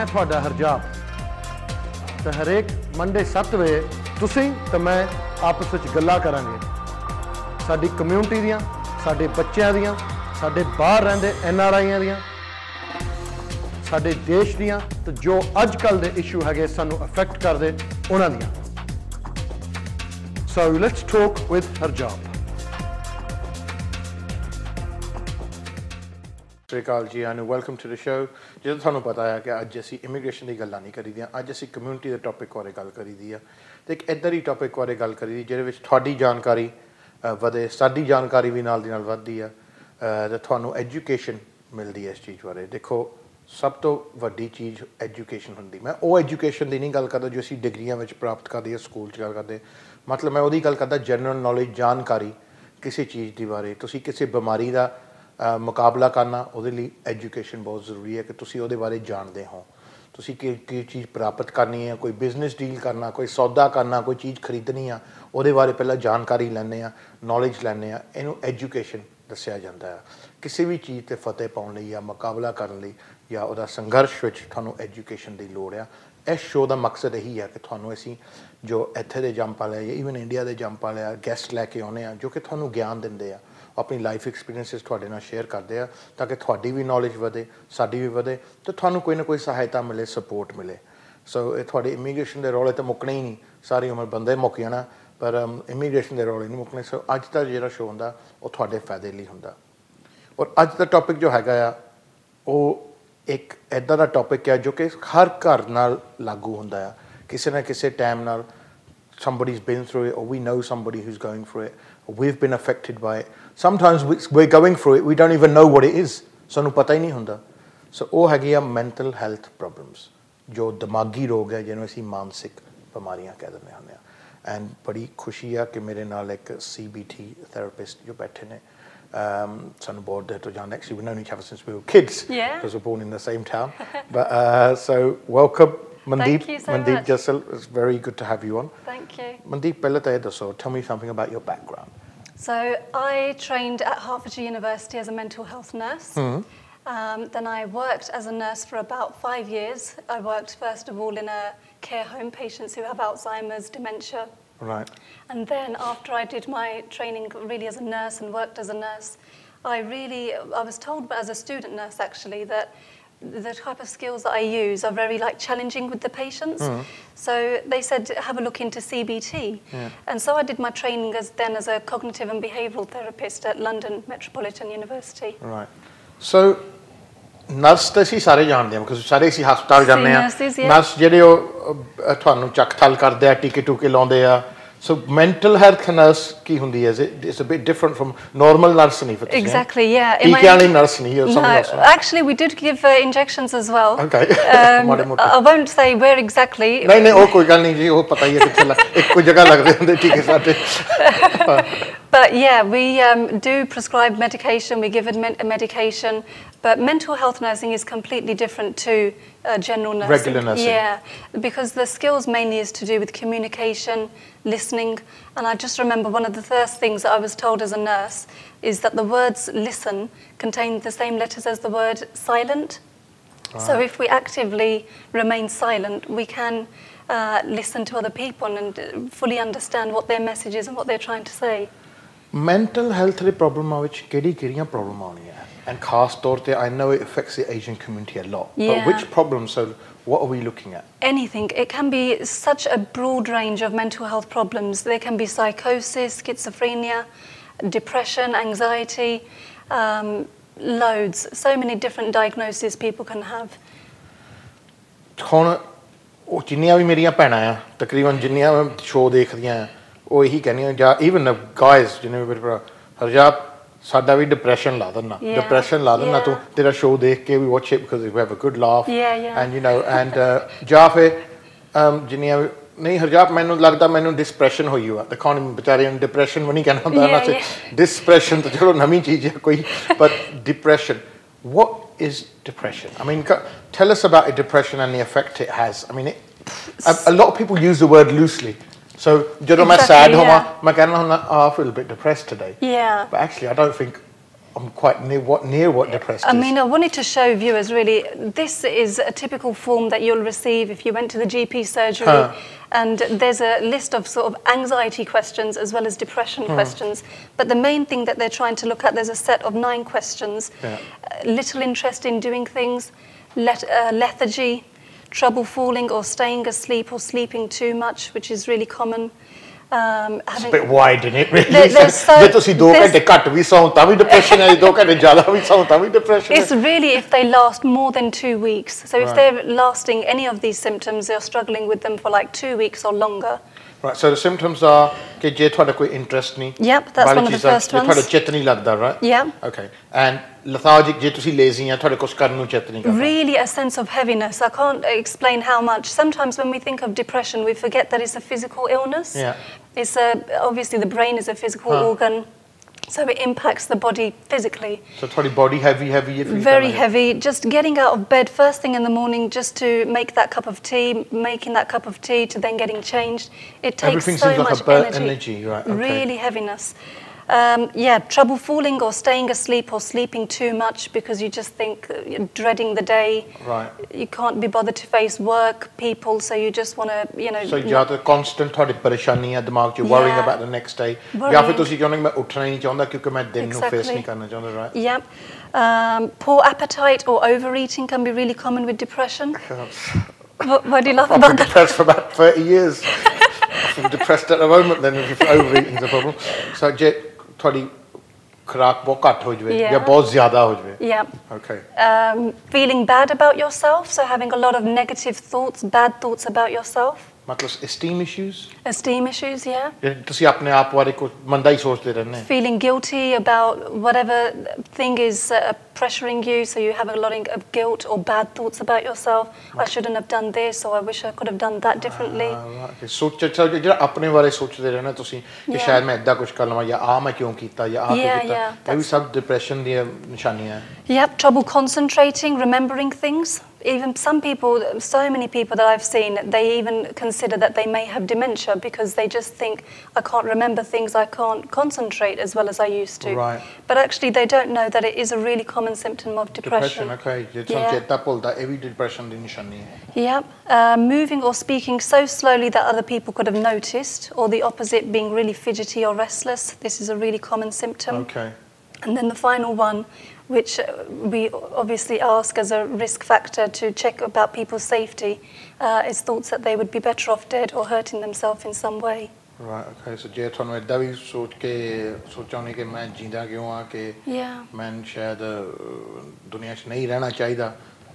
मैं तुहाडा हरजाप ते हरेक मंडे 7 बजे तुसीं ते मैं आपस विच गल्लां करांगे साडी कम्यूनिटी दियां, साडे बच्चों दियां, साडे बाहर रहिंदे NRIयां दियां, साडे देश दियां ते जो अजकल दे इशू हैगे सानू अफेक्ट करदे उन्हां दियां। So let's talk with Harjap. श्रीकाल जी and welcome to the show. जो थानू पता है कि अज असी इमीग्रेशन की गल्लां नहीं करी दी, अज असी कम्यूनिटी के टॉपिक बारे गल करी दी है। तो एक इधर ही टॉपिक बारे गल करी दी जिहदे विच तुहाडी जानकारी वधे, साडी जानकारी भी नाल दी नाल वधदी है ते तुहानू एजुकेशन मिलती है इस चीज़ बारे। देखो सब तो वड्डी चीज़ एजुकेशन हुंदी। मैं वो एजुकेशन की नहीं गल करदा जो असी डिग्रियां विच प्राप्त करदे स्कूल च गल करदे, मतलब मैं उहदी गल करदा जनरल नॉलेज, जानकारी किसी चीज़ के बारे। तुसी किसी बीमारी का मुकाबला करना उहदे लई एजुकेशन बहुत जरूरी है कि तुसी उहदे बारे जानते हो। तुसी की चीज़ प्राप्त करनी है, कोई बिजनेस डील करना, कोई सौदा करना, कोई चीज़ खरीदनी आ, उहदे बारे पहले जानकारी लैने आ, नॉलेज लैने आ, इनू एजुकेशन दस्सिया जाता है। किसी भी चीज़ ते फतेह पाउण लई या मुकाबला करन लई या उहदा संघर्ष विच तुहानू एजुकेशन की लोड़ आ। इस शो का मकसद यही है कि तुहानू असीं जो इत्थे दे जंप वाले या ईवन इंडिया के जंप वाले गैसट लैके आउने आ जो कि तुहानू ज्ञान दिंदे आ, अपनी लाइफ एक्सपीरियंसिस तुहाडे नाल शेयर करते हैं ताकि तुहाडी भी नॉलेज वधे, साडी भी वधे, तो तुहानू कोई ना कोई सहायता मिले, सपोर्ट मिले। सो ये तुहाडे इमीग्रेशन के रौले तो मुकने ही नहीं, सारी उम्र बंदे मुक जाना, पर इमीग्रेशन के रौले नहीं मुकने। सो अज का जिहड़ा शो हुंदा वो तुहाडे फायदे लई हुंदा। और अज का टॉपिक जो हैगा आ वो एक इदां दा टॉपिक है जो कि हर घर नाल लागू हुंदा आ, किसी ना किसी टाइम नाल। Somebody's been through it, or we know somebody who's going through it, or we've been affected by it. Sometimes we're going through it, we don't even know what it is. सानू पता ही नहीं हुंदा। So वो हैगी आ mental health problems, जो दिमागी रोग है जिन्होंने असीं मानसिक बीमारियां कह दिंदे हुंदे आ। एंड बड़ी खुशी है कि मेरे नाल एक CBT therapist जो बैठे ने, सानू बहुत देर तो जानदे, actually we've known each other since we were kids, because we're born in the same town. But so welcome Mandeep. Thank you so Mandeep much. Jassal, it's very good to have you on. Thank you. Mandeep, ਪਹਿਲਾਂ ਤਾਂ ਇਹ ਦੱਸੋ, tell me something about your background. So I trained at Hertfordshire University as a mental health nurse. Then I worked as a nurse for about 5 years. I worked first of all in a care home, patients who have Alzheimer's, dementia. Right. And then after I did my training really as a nurse and worked as a nurse, I was told as a student nurse actually that the type of skills that I use are very challenging with the patients. So they said have a look into CBT. And so I did my training as a cognitive and behavioural therapist at London Metropolitan University. Right. So nurse ਤਾਂ ਅਸੀਂ ਸਾਰੇ ਜਾਣਦੇ ਹਾਂ because ਸਾਰੇ ਅਸੀਂ ਹਸਪਤਾਲ ਜਾਂਦੇ ਹਾਂ। ਨਰਸ ਜਿਹੜੇ ਉਹ ਤੁਹਾਨੂੰ ਚੱਕ ਥਲ ਕਰਦੇ ਆ, ਟੀਕੇ ਟੂਕੇ ਲਾਉਂਦੇ ਆ। So mental health nurse ਕੀ ਹੁੰਦੀ ਹੈ? It's a bit different from normal nurse ਨਹੀਂ ਫਿਰ ਤੁਸੀਂ? Exactly, yeah. ਟੀਕੇ ਵਾਲੀ nurse ਨਹੀਂ or something else? No, actually we did give injections as well. Okay. I won't say where exactly. ਨਹੀਂ ਉਹ ਕੋਈ ਗੱਲ ਨਹੀਂ ਜੀ, ਉਹ ਪਤਾ ਹੀ ਹੈ ਕਿੱਥੇ ਇੱਕੋ ਜਗ੍ਹਾ ਲੱਗਦੇ ਹੁੰਦੇ ਟੀਕੇ ਸਾਡੇ। But yeah, we do prescribe medication, we give medication, but mental health nursing is completely different to general nursing. Regular nursing. Yeah, because the skills mainly is to do with communication, listening, and I just remember one of the first things that I was told as a nurse is that the words listen contain the same letters as the word silent. So if we actively remain silent, we can listen to other people and fully understand what their message is and what they're trying to say. Mental health ਦੇ ਪ੍ਰੋਬਲਮਾਂ ਵਿੱਚ ਕਿਹੜੀਆਂ ਪ੍ਰੋਬਲਮਾਂ ਆਉਂਦੀਆਂ and ਖਾਸ ਤੌਰ ਤੇ I know it affects the Asian community a lot, but which problems? So what are we looking at? Anything. It can be such a broad range of mental health problems. There can be psychosis, schizophrenia, depression, anxiety, loads, so many different diagnoses people can have. ਹੁਣ ਉਹ ਜਿੰਨੀਆਂ ਵੀ ਮੇਰੀਆਂ ਭੈਣਾਂ ਆ ਤਕਰੀਬਨ ਜਿੰਨੀਆਂ show ਦੇਖਦੀਆਂ ਆ ਉਹ ਇਹੀ ਕਹਿੰਦੀਆਂ ਜਾਂ ਈਵਨ ਗਾਇਜ਼ ਜਿੰਨੇ ਵੀ ਹਰਜਾਪ ਸਾਡਾ ਵੀ ਡਿਪਰੈਸ਼ਨ ਲਾ ਦਿੰਦਾ, ਡਿਪਰੈਸ਼ਨ ਲਾ ਦਿੰਦਾ ਤੂੰ, ਤੇਰਾ ਸ਼ੋਅ ਦੇਖ ਕੇ ਵੀ watch it because we have a good laugh and you know and ਜਾਂ ਫਿਰ ਜਿੰਨੀਆਂ ਨਹੀਂ ਹਰਜਾਪ ਮੈਨੂੰ ਲੱਗਦਾ ਮੈਨੂੰ ਡਿਸਪਰੈਸ਼ਨ ਹੋਈ ਹੋਆ ਤੇ ਕੌਣ ਵਿਚਾਰੇ ਨੂੰ ਡਿਪਰੈਸ਼ਨ ਵੀ ਨਹੀਂ ਕਹਿਣਾ ਹੁੰਦਾ ਨਾ ਚ ਡਿਸਪਰੈਸ਼ਨ ਤਾਂ ਚਲੋ ਨਵੀਂ ਚੀਜ਼ ਹੈ ਕੋਈ but depression what is depression? I mean tell us about depression and the effect it has. I mean a lot of people use the word loosely. So ਜਦੋਂ ਮੈਂ sad ਹੋਵਾਂ ਮੈਂ ਕਹਿੰਦਾ ਹੁੰਦਾ I feel a bit depressed today. Yeah. But actually I don't think I'm quite near what depressed is. I mean, I wanted to show viewers really, this is a typical form that you'll receive if you went to the GP surgery. And there's a list of sort of anxiety questions as well as depression questions. But the main thing that they're trying to look at, there's a set of 9 questions. Little interest in doing things, lethargy, trouble falling or staying asleep or sleeping too much, which is really common. It's a bit wide, isn't it? Really? It's really if they last more than 2 weeks. So if they're lasting any of these symptoms, they're struggling with them for like 2 weeks or longer. Right, so the symptoms are that you have no interest. Yep, that's one of the first ones. Right? Yeah. Okay. And lethargic, you lazy, really a sense of heaviness. I can't explain how much. Sometimes when we think of depression, we forget that it's a physical illness. Yeah. It's obviously the brain is a physical organ. So it impacts the body physically. So your body heavy? Very heavy. Just getting out of bed first thing in the morning just to make that cup of tea, making that cup of tea to then getting changed. It takes everything so seems much like a burnt energy. Right, okay. Really heaviness. Yeah, trouble falling or staying asleep or sleeping too much because you just think you're dreading the day. Right. You can't be bothered to face work, people, so you just want to, you know. So you have the constant parishani at the mark, you're worrying about the next day. Yeah, right? Yeah. Poor appetite or overeating can be really common with depression. Why do you laugh about that? I've been depressed for about 30 years. I'm depressed at the moment then if overeating is a problem. So थोड़ी खुराक बहुत घट हो जाए या बहुत ज़्यादा हो जाए. Yeah. Okay. Feeling bad about yourself, so having a lot of negative thoughts, bad thoughts about yourself. मतलब esteem issues? Esteem issues, yeah. तुसी अपने आप बारे को मंदा ही सोचते रहने. Feeling guilty about whatever thing is pressuring you, so you have a lot of guilt or bad thoughts about yourself. I shouldn't have done this, or I wish I could have done that differently. सोच जो अपने बारे सोचते रहना तुसी कि शायद मैं ऐसा कुछ कर लूँ या मैं क्यों कीता या क्यों कीता. ये भी सब depression दी निशानियाँ हैं. Yep, trouble concentrating, remembering things. Even some people, so many people that I've seen, they even consider that they may have dementia because they just think, I can't remember things, I can't concentrate as well as I used to. Right. But actually they don't know that it is a really common symptom of depression. Okay. Every depression Yep. Moving or speaking so slowly that other people could have noticed, or the opposite, being really fidgety or restless. This is a really common symptom. Okay. And then the final one, which we obviously ask as a risk factor to check about people's safety, is thoughts that they would be better off dead or hurting themselves in some way. Right, okay, so je thonu edda vi sochone ke main jinda kyun aa ke main shayad duniya ch nahi rehna chahida.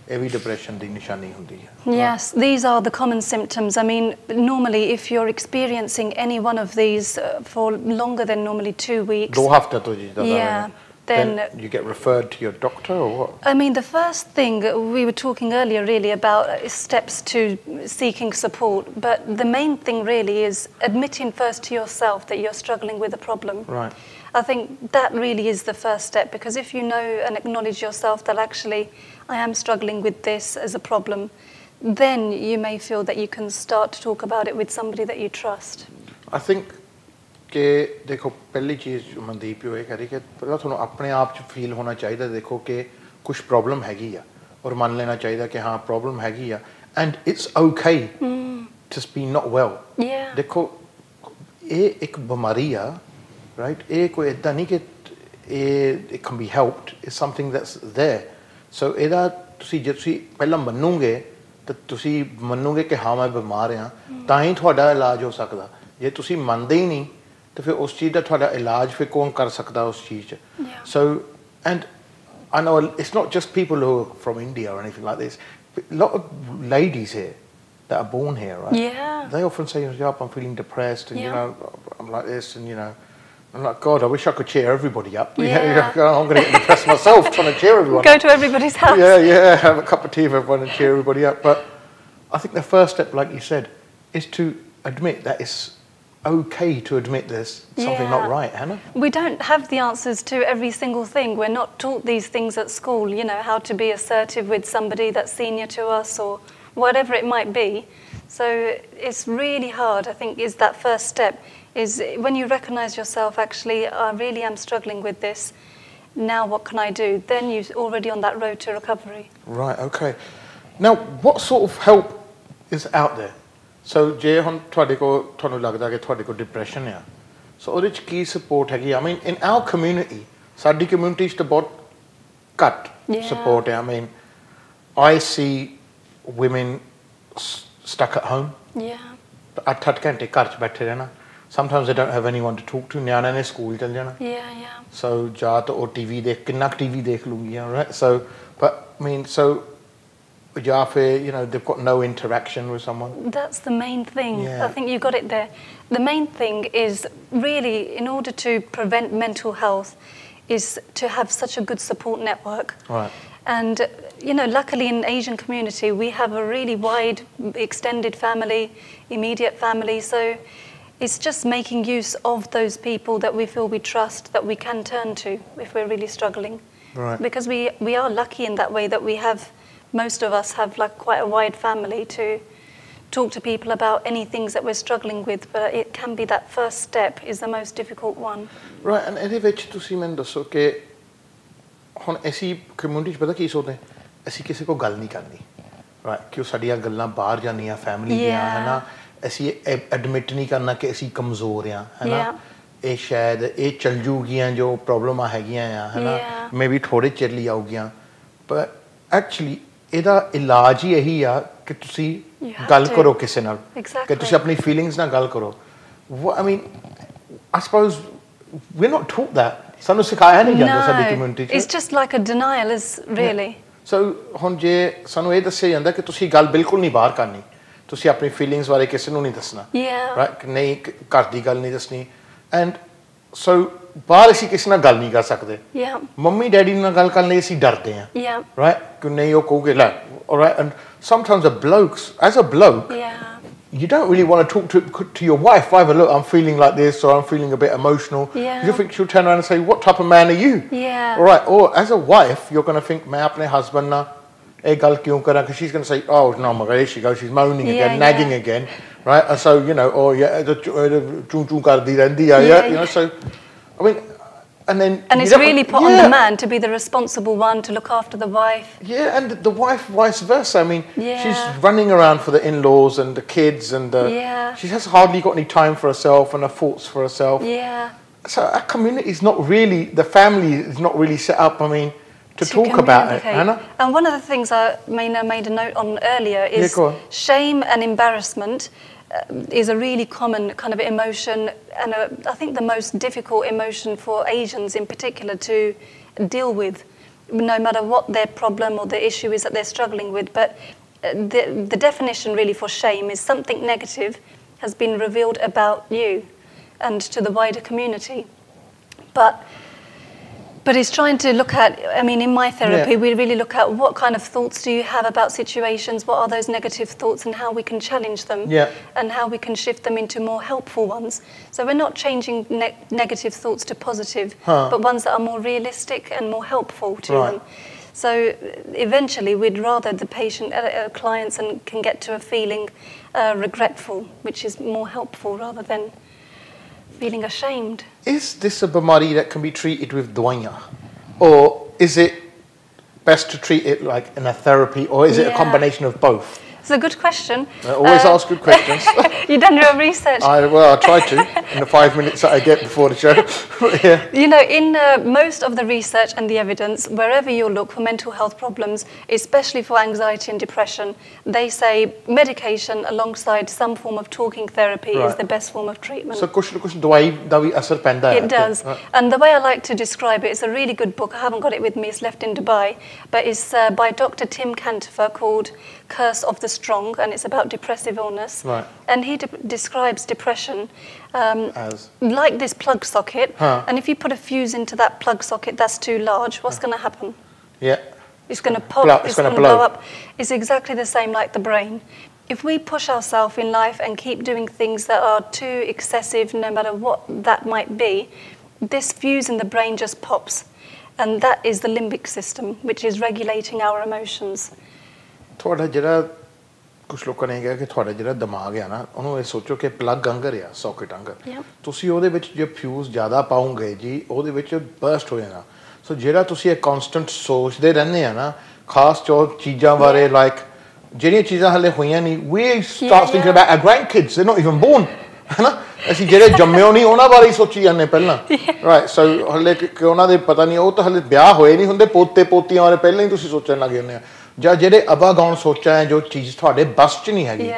Every depression di nishani hundi hai. Yes, these are the common symptoms. I mean, normally if you're experiencing any one of these for longer than normally 2 weeks. 2 hafte to ji zyada. Yeah. Then you get referred to your doctor or what? I mean, the first thing we were talking earlier really about steps to seeking support, but the main thing really is admitting first to yourself that you're struggling with a problem. Right. I think that really is the first step, because if you know and acknowledge yourself that actually I am struggling with this as a problem, then you may feel that you can start to talk about it with somebody that you trust. I think कि देखो पहली चीज़ जो मनदीप जो है कह रही कि पहला थोड़ा अपने आप च फील होना चाहिए देखो कि कुछ प्रॉब्लम हैगी आ और मान लेना चाहिए कि हाँ प्रॉब्लम हैगी आ and it's okay to be not well. Yeah. देखो ये एक बीमारी आ right ये कोई ऐसा नहीं कि it can be helped. It's something that's there. So ਇਹਦਾ ਤੁਸੀਂ ਜੇ ਤੁਸੀਂ ਪਹਿਲਾਂ ਮੰਨੋਗੇ ਤਾਂ ਤੁਸੀਂ ਮੰਨੋਗੇ ਕਿ ਹਾਂ ਮੈਂ ਬਿਮਾਰ ਹਾਂ ਤਾਂ ਹੀ ਤੁਹਾਡਾ ਇਲਾਜ ਹੋ ਸਕਦਾ. ਜੇ ਤੁਸੀਂ ਮੰਨਦੇ ਹੀ ਨਹੀਂ तो फिर उस चीज़ का थोड़ा इलाज फिर कौन कर सकता है उस चीज़ so and I know it's not just people who are from India or anything like this. A lot of ladies here that are born here, right? Yeah. They often say, "Yep, I'm feeling depressed, and you know, I'm like this, and you know, I'm like, God, I wish I could cheer everybody up. Yeah. I'm going to get depressed myself trying to cheer everyone. Go to everybody's house. Yeah, have a cup of tea with everyone and cheer everybody up. But I think the first step, like you said, is to admit that it's okay to admit there's something not right, Hannah. We don't have the answers to every single thing. We're not taught these things at school, you know, how to be assertive with somebody that's senior to us or whatever it might be. So it's really hard, I think, is that first step, is when you recognise yourself, actually, I really am struggling with this, now what can I do? Then you're already on that road to recovery. Right, okay. Now, what sort of help is out there? So, je hon thode ko thonu lagda ke thode ko depression hai. So, ਉਹਦੇ ਚ ਕੀ support ਹੈਗੀ? I mean, in our community, ਸਾਡੀ community ਚ ਤਾਂ ਬਹੁਤ ਘੱਟ support ਹੈ. I mean, I see women stuck at home. Yeah. 8 ਘੰਟੇ ਘਰ ਚ ਬੈਠੇ ਰਹਿਣਾ. Sometimes they don't have anyone to talk to. ਨਿਆਣੇ ਨੇ ਸਕੂਲ ਚਲ ਜਾਣਾ. Yeah, yeah. So ਜਾਂ ਤਾਂ ਉਹ TV ਦੇਖ ਕਿੰਨਾ TV ਦੇਖ ਲੂੰਗੀਆਂ, right? So, but I mean, so ਜਾਂ ਫਿਰ, you know, they've got no interaction with someone. That's the main thing. Yeah. I think you got it there. The main thing is really, in order to prevent mental health, is to have such a good support network. Right. And, you know, luckily in Asian community, we have a really wide, extended family, immediate family. So it's just making use of those people that we feel we trust, that we can turn to if we're really struggling. Right. Because we are lucky in that way that we have, most of us have like quite a wide family to talk to people about any things that we're struggling with, but it can be that first step is the most difficult one. Right, and ਇਹਦੇ ਵਿੱਚ ਤੁਸੀਂ ਮੈਨੂੰ ਦੱਸੋ ਕਿ ਹੁਣ ਅਸੀਂ community 'ਚ ਪਤਾ ਕੀ ਸੋਚਦੇ ਅਸੀਂ ਕਿਸੇ ਕੋਲ ਗੱਲ ਨਹੀਂ ਕਰਨੀ, ਰਾਈਟ, ਕਿ ਉਹ ਸਾਡੀਆਂ ਗੱਲਾਂ ਬਾਹਰ ਜਾਂਦੀਆਂ ਫੈਮਿਲੀ ਦੀਆਂ, ਹੈ ਨਾ, ਅਸੀਂ ਐਡਮਿਟ ਨਹੀਂ ਕਰਨਾ ਕਿ ਅਸੀਂ ਕਮਜ਼ੋਰ ਹਾਂ, ਹੈ ਨਾ, ਇਹ ਸ਼ਾਇਦ ਇਹ ਚੱਲ ਜੂਗੀਆਂ ਜੋ ਪ੍ਰੋਬਲਮਾਂ ਹੈਗੀਆਂ ਆ, ਹੈ ਨਾ, ਮੇ ਵੀ ਥੋੜ੍ਹੇ ਚਿਰ ਲਈ ਆਊਗੀਆਂ, ਪਰ ਐਕਚੁਅਲੀ ਇਹਦਾ ਇਲਾਜ ਹੀ ਇਹੀ ਆ ਕਿ ਤੁਸੀਂ ਗੱਲ ਕਰੋ ਕਿਸੇ ਨਾਲ, ਕਿ ਤੁਸੀਂ ਆਪਣੀ ਫੀਲਿੰਗਸ ਨਾਲ ਗੱਲ ਕਰੋ. I mean, I suppose we're not taught that. ਸਾਨੂੰ ਸਿਖਾਇਆ ਨਹੀਂ ਜਾਂਦਾ ਸਾਡੀ ਕਮਿਊਨਿਟੀ 'ਚ. It's just like a denial, is really. So ਹੁਣ ਜੇ ਸਾਨੂੰ ਇਹ ਦੱਸਿਆ ਜਾਂਦਾ ਕਿ ਤੁਸੀਂ ਗੱਲ ਬਿਲਕੁਲ ਨਹੀਂ ਬਾਹਰ ਕਰਨੀ, ਤੁਸੀਂ ਆਪਣੀ ਫੀਲਿੰਗਸ ਬਾਰੇ ਕਿਸੇ ਨੂੰ ਨਹੀਂ ਦੱਸਣਾ, ਰਾਈਟ, ਨਹੀਂ ਘਰ ਦੀ ਗੱਲ ਨਹੀਂ ਦੱਸਣੀ, ਐਂਡ ਸੋ ਬਾਹਰ ਅਸੀਂ ਕਿਸੇ ਨਾਲ ਗੱਲ ਨਹੀਂ ਕਰ ਸਕਦੇ. ਮੰਮੀ ਡੈਡੀ ਨਾਲ ਗੱਲ ਕਰਨ ਲਈ ਅਸੀਂ ਡਰਦੇ ਹਾਂ, ਰਾਈਟ, ਕਿ ਨਹੀਂ ਉਹ ਕਹੋਗੇ ਲੈ, alright, and sometimes as a bloke, you don't really want to talk to your wife either. Look, I'm feeling like this, or I'm feeling a bit emotional. You think she'll turn around and say, what type of man are you? All right. Or as a wife, you're going to think, main apne husband na eh gal kyun kara? Because she's going to say, oh no, my God, here she goes, she's moaning again, nagging again, right? And so, you know, oh yeah, the chun chun kardi rendi hai, yeah, you know. So, I mean. And it's really put on the man to be the responsible one to look after the wife. Yeah, and the wife vice versa. I mean, she's running around for the in-laws and the kids, and she has hardly got any time for herself and her thoughts for herself. So our community is not really, the family is not really set up, I mean, to talk about it, Hannah. And one of the things I made a note on earlier is shame and embarrassment. Is a really common kind of emotion, and I think the most difficult emotion for Asians in particular to deal with, no matter what their problem or the issue is that they're struggling with. But the definition really for shame is something negative has been revealed about you and to the wider community. But it's trying to look at, I mean, in my therapy, we really look at what kind of thoughts do you have about situations, what are those negative thoughts, and how we can challenge them, and how we can shift them into more helpful ones. So we're not changing negative thoughts to positive, but ones that are more realistic and more helpful to them. So eventually, we'd rather the patient, clients, can get to a feeling regretful, which is more helpful rather than feeling ashamed. Is this a bimari that can be treated with dwaya? Or is it best to treat it like in a therapy, or is it a combination of both? It's a good question. I always ask good questions. You've done your research. Well, I try to in the 5 minutes that I get before the show. You know, in most of the research and the evidence, wherever you look for mental health problems, especially for anxiety and depression, they say medication alongside some form of talking therapy is the best form of treatment. So, kuch dawai da bhi asar penda hai. It does. And the way I like to describe it, it's a really good book. I haven't got it with me. It's left in Dubai. But it's by Dr. Tim Cantifer, called Curse of the Strong, and it's about depressive illness. And he describes depression as like this plug socket, and if you put a fuse into that plug socket that's too large, what's going to happen? It's going to pop, it's going to blow up. It's exactly the same like the brain. If we push ourselves in life and keep doing things that are too excessive, no matter what that might be, this fuse in the brain just pops, and that is the limbic system, which is regulating our emotions. ਤੁਹਾਡਾ ਜਿਹੜਾ ਕੁਝ ਲੋਕਾਂ ਨੇ ਕਿਹਾ ਕਿ ਤੁਹਾਡਾ ਜਿਹੜਾ ਦਿਮਾਗ ਹੈ ਨਾ, ਉਹਨੂੰ ਇਹ ਸੋਚੋ ਕਿ ਪਲੱਗ ਅੰਗਰ ਆ, ਸੌਕਟ ਅੰਗਰ, ਤੁਸੀਂ ਉਹਦੇ ਵਿੱਚ ਜੇ ਫਿਊਜ਼ ਜ਼ਿਆਦਾ ਪਾਉਂਗੇ ਜੀ, ਉਹਦੇ ਵਿੱਚ ਬਰਸਟ ਹੋ ਜਾਣਾ. ਸੋ ਜਿਹੜਾ ਤੁਸੀਂ ਇਹ ਕਨਸਟੈਂਟ ਸੋਚਦੇ ਰਹਿੰਦੇ ਆ ਨਾ ਖਾਸ ਚੀਜ਼ਾਂ ਬਾਰੇ ਲਾਈਕ ਜਿਹੜੀਆਂ ਚੀਜ਼ਾਂ ਹਲੇ ਹੋਈਆਂ ਨਹੀਂ we start thinking about our grandkids they're not even born ਹੈ ਨਾ ਅਸੀਂ ਜਿਹੜੇ ਜੰਮਿਓ ਨਹੀਂ ਉਹਨਾਂ ਬਾਰੇ ਹੀ ਸੋਚੀ ਜਾਂਦੇ ਪਹਿਲਾਂ ਰਾਈਟ ਸੋ ਹਲੇ ਕਿ ਉਹਨਾਂ ਦੇ ਪਤਾ ਨਹੀਂ ਉਹ ਤਾਂ ਹਲੇ ਵਿਆਹ ਹੋਏ ਨਹੀਂ ਹੁੰਦੇ ਪੋਤੇ ਪੋਤੀਆਂ ਬਾਰੇ ਪਹਿਲਾਂ ਹੀ ਤੁਸੀਂ ਸੋਚਣ ਲੱਗ ਜਾਂਦੇ ਆ ਜਾਂ ਜਿਹੜੇ ਅਬਾਗਾਉਣ ਸੋਚਾਂ ਹੈ ਜੋ ਚੀਜ਼ ਤੁਹਾਡੇ ਬਸ 'ਚ ਨਹੀਂ ਹੈਗੀ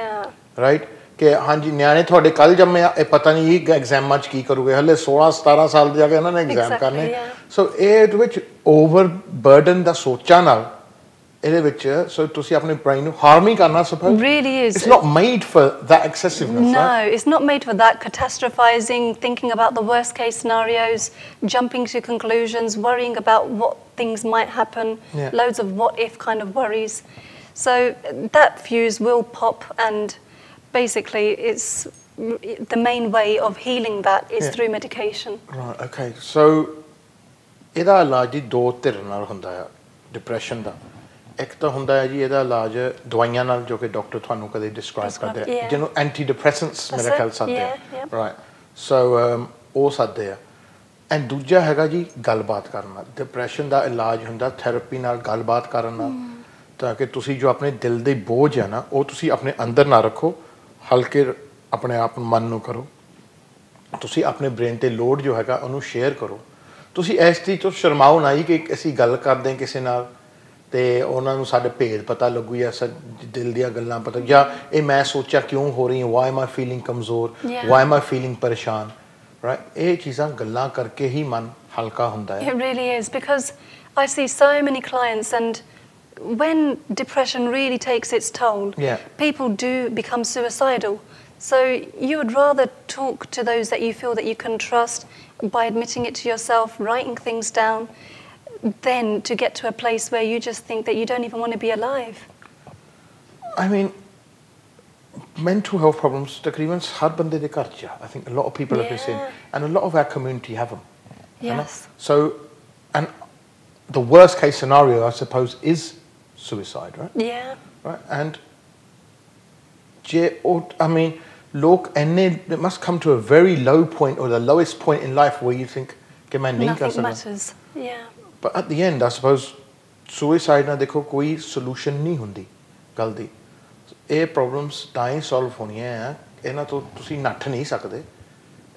ਰਾਈਟ ਕਿ ਹਾਂਜੀ ਨਿਆਣੇ ਤੁਹਾਡੇ ਕੱਲ੍ਹ ਜੰਮੇ ਆ ਇਹ ਪਤਾ ਨਹੀਂ ਇਹ ਐਗਜ਼ਾਮਾਂ 'ਚ ਕੀ ਕਰੂਗੇ ਹਲੇ 16-17 ਸਾਲ ਦੇ ਜਾ ਕੇ ਇਹਨਾਂ ਨੇ ਐਗਜ਼ਾਮ ਕਰਨੇ ਸੋ ਇਹਦੇ ਵਿੱਚ ਓਵਰ ਬਰਡਨ ਦਾ ਸੋਚਾਂ ਨਾਲ ਇਹਦੇ ਵਿੱਚ ਸੋ ਤੁਸੀਂ ਆਪਣੇ ਬ੍ਰੇਨ ਨੂੰ ਹਾਰਮ ਹੀ ਕਰਨਾ suppose really is it's not made for that excessiveness no right? It's not made for that catastrophizing thinking about the worst case scenarios jumping to conclusions worrying about what things might happen loads of what if kind of worries so that fuse will pop and basically it's the main way of healing that is through medication right okay so ਇਹਦਾ ਇਲਾਜ ਦੀ ਦੋ ਧਿਰ ਨਾਲ ਹੁੰਦਾ ਹੈ depression ਦਾ ਇੱਕ ਤਾਂ ਹੁੰਦਾ ਹੈ ਜੀ ਇਹਦਾ ਇਲਾਜ ਦਵਾਈਆਂ ਨਾਲ ਜੋ ਕਿ ਡਾਕਟਰ ਤੁਹਾਨੂੰ ਕਦੇ ਡਿਸਕ੍ਰਾਈਬ ਕਰਦੇ ਆ ਜਿਹਨੂੰ ਐਂਟੀ ਡਿਪਰੈਸੈਂਟਸ ਮੇਰੇ ਖਿਆਲ ਸਾਦੇ ਆ ਰਾਈਟ ਸੋ ਉਹ ਸਾਦੇ ਆ ਐਂਡ ਦੂਜਾ ਹੈਗਾ ਜੀ ਗੱਲਬਾਤ ਕਰਨਾ ਡਿਪਰੈਸ਼ਨ ਦਾ ਇਲਾਜ ਹੁੰਦਾ ਥੈਰੇਪੀ ਨਾਲ ਗੱਲਬਾਤ ਕਰਨ ਨਾਲ ਤਾਂ ਕਿ ਤੁਸੀਂ ਜੋ ਆਪਣੇ ਦਿਲ ਦੇ ਬੋਝ ਆ ਨਾ ਉਹ ਤੁਸੀਂ ਆਪਣੇ ਅੰਦਰ ਨਾ ਰੱਖੋ ਹਲਕੇ ਆਪਣੇ ਆਪ ਮਨ ਨੂੰ ਕਰੋ ਤੁਸੀਂ ਆਪਣੇ ਬ੍ਰੇਨ ਤੇ ਲੋਡ ਜੋ ਹੈਗਾ ਉਹਨੂੰ ਸ਼ੇਅਰ ਕਰੋ ਤੁਸੀਂ ਇਸ ਚੀਜ਼ ਤੋਂ ਸ਼ਰਮਾਓ ਨਾ ਜੀ ਕਿ ਅਸੀਂ ਗੱਲ ਕਰਦੇ ਕਿਸੇ ਨਾਲ ਤੇ ਉਹਨਾਂ ਨੂੰ ਸਾਡੇ ਭੇਦ ਪਤਾ ਲੱਗੂ ਜਾਂ ਦਿਲ ਦੀਆਂ ਗੱਲਾਂ ਪਤਾ ਜਾਂ ਇਹ ਮੈਂ ਸੋਚਿਆ ਕਿਉਂ ਹੋ ਰਹੀ ਵਾਈ ਐਮ ਆਈ ਫੀਲਿੰਗ ਕਮਜ਼ੋਰ ਵਾਈ ਐਮ ਆਈ ਫੀਲਿੰਗ ਪਰੇਸ਼ਾਨ ਰਾਈਟ ਇਹ ਚੀਜ਼ਾਂ ਗੱਲਾਂ ਕਰਕੇ ਹੀ ਮਨ ਹਲਕਾ ਹੁੰਦਾ ਹੈ It really is because I see so many clients and when depression really takes its toll people do become suicidal so you would rather talk to those that you feel that you can trust by admitting it to yourself writing things down then to get to a place where you just think that you don't even want to be alive. I mean, mental health problems takriban har bande de ghar cha I think a lot of people have been saying and a lot of our community have them. Yes. So and the worst case scenario I suppose is suicide, right? Yeah. Right and I mean look and it must come to a very low point or the lowest point in life where you think ke main nahi kar sakta nothing matters. Yeah. But at the end, I suppose, suicide na dekho koi solution nahi hundi ਗੱਲ ਦੀ ਇਹ problems ਤਾਂ ਹੀ solve ਹੋਣੀਆਂ ਆ ਇਹਨਾਂ ਤੋਂ ਤੁਸੀਂ ਨੱਠ ਨਹੀਂ ਸਕਦੇ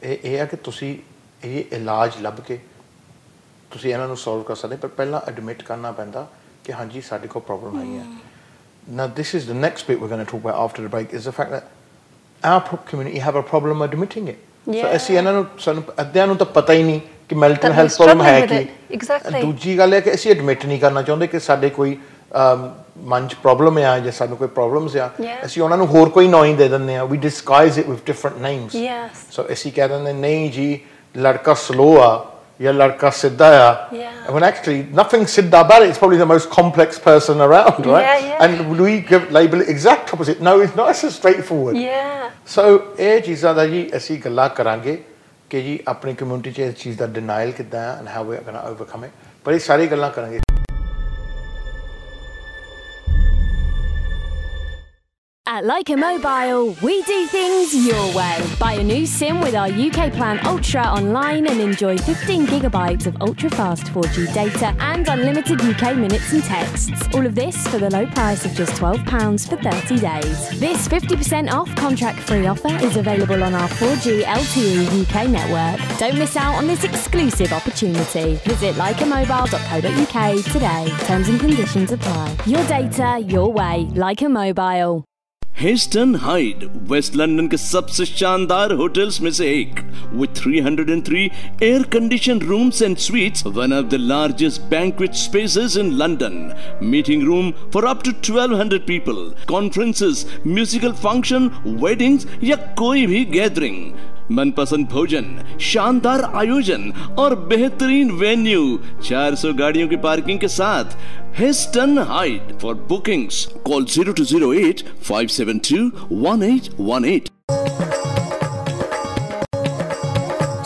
ਇਹ ਹੈ ਕਿ ਤੁਸੀਂ ਇਹ ਇਲਾਜ ਲੱਭ ਕੇ ਤੁਸੀਂ ਇਹਨਾਂ ਨੂੰ ਸੋਲਵ ਕਰ ਸਕਦੇ ਪਰ ਪਹਿਲਾਂ ਐਡਮਿਟ ਕਰਨਾ ਪੈਂਦਾ ਕਿ ਹਾਂਜੀ ਸਾਡੇ ਕੋਲ ਪ੍ਰੋਬਲਮ ਆਈ ਹੈ now this is the next bit we're going to talk about after the break is the fact that our community have a problem admitting it so ਅਸੀਂ ਇਹਨਾਂ ਨੂੰ ਸਾਨੂੰ ਅੱਧਿਆਂ ਨੂੰ ਤਾਂ ਪਤਾ ਹੀ ਨਹੀਂ ਕਿ ਮੈਂਟਲ ਹੈਲਥ ਪ੍ਰੋਬਲਮ ਹੈ ਕਿ ਦੂਜੀ ਗੱਲ ਹੈ ਕਿ ਅਸੀਂ ਐਡਮਿਟ ਨਹੀਂ ਕਰਨਾ ਚਾਹੁੰਦੇ ਕਿ ਸਾਡੇ ਕੋਈ ਮਨ 'ਚ ਪ੍ਰੋਬਲਮ ਆ ਜਾਂ ਸਾਨੂੰ ਕੋਈ ਪ੍ਰੋਬਲਮਸ ਆ ਅਸੀਂ ਉਹਨਾਂ ਨੂੰ ਹੋਰ ਕੋਈ ਨਾਂ ਹੀ ਦੇ ਦਿੰਦੇ ਆ we disguise it with different names so ਅਸੀਂ ਕਹਿ ਦਿੰਦੇ ਨਹੀਂ ਜੀ ਲੜਕਾ ਸਲੋ ਆ ਜਾਂ ਲੜਕਾ ਸਿੱਧਾ ਆ when actually nothing siddha about it it's probably the most complex person around right and we label it exact opposite no it's not so straightforward so ਇਹ ਚੀਜ਼ਾਂ ਦਾ ਜੀ ਅਸੀਂ ਗੱਲਾਂ ਕਰਾਂਗੇ ਕਿ ਜੀ ਆਪਣੀ ਕਮਿਊਨਿਟੀ 'ਚ ਇਸ ਚੀਜ਼ ਦਾ ਡਿਨਾਈਲ ਕਿੱਦਾਂ ਹੈ and how we are going to overcome it ਪਰ ਇਹ ਸਾਰੀ ਗੱਲਾਂ ਕਰਾਂਗੇ At Leica Mobile, we do things your way. Buy a new SIM with our UK Plan Ultra online and enjoy 15 gigabytes of ultra-fast 4G data and unlimited UK minutes and texts. All of this for the low price of just £12 for 30 days. This 50% off contract-free offer is available on our 4G LTE UK network. Don't miss out on this exclusive opportunity. Visit leicamobile.co.uk today. Terms and conditions apply. Your data, your way. Leica Mobile. Heston Hyde West London के सबसे शानदार hotels में से एक with 303 air conditioned rooms and suites, one of the largest banquet spaces in London, meeting room for up to 1200 people, conferences, musical function, weddings या कोई भी gathering, मनपसंद भोजन, शानदार आयोजन और बेहतरीन वेन्यू, 400 गाड़ियों की पार्किंग के साथ hasten hide. For bookings call 0208 572 1818.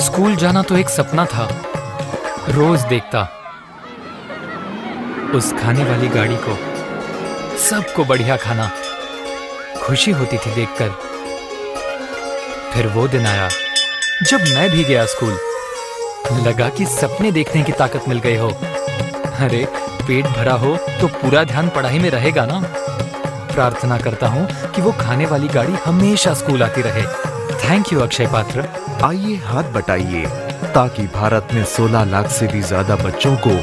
School जाना तो एक सपना था, रोज देखता उस खाने वाली गाड़ी को, सबको बढ़िया खाना, खुशी होती थी देखकर. फिर वो दिन आया जब मैं भी गया स्कूल, लगा कि सपने देखने की ताकत मिल गई हो. अरे पेट भरा हो तो पूरा ध्यान पढ़ाई में रहेगा ना। प्रार्थना करता हूँ कि वो खाने वाली गाड़ी हमेशा स्कूल आती रहे। थैंक यू अक्षय पात्र। आइए हाथ बटाइए ताकि भारत में 16 लाख से भी ज्यादा बच्चों को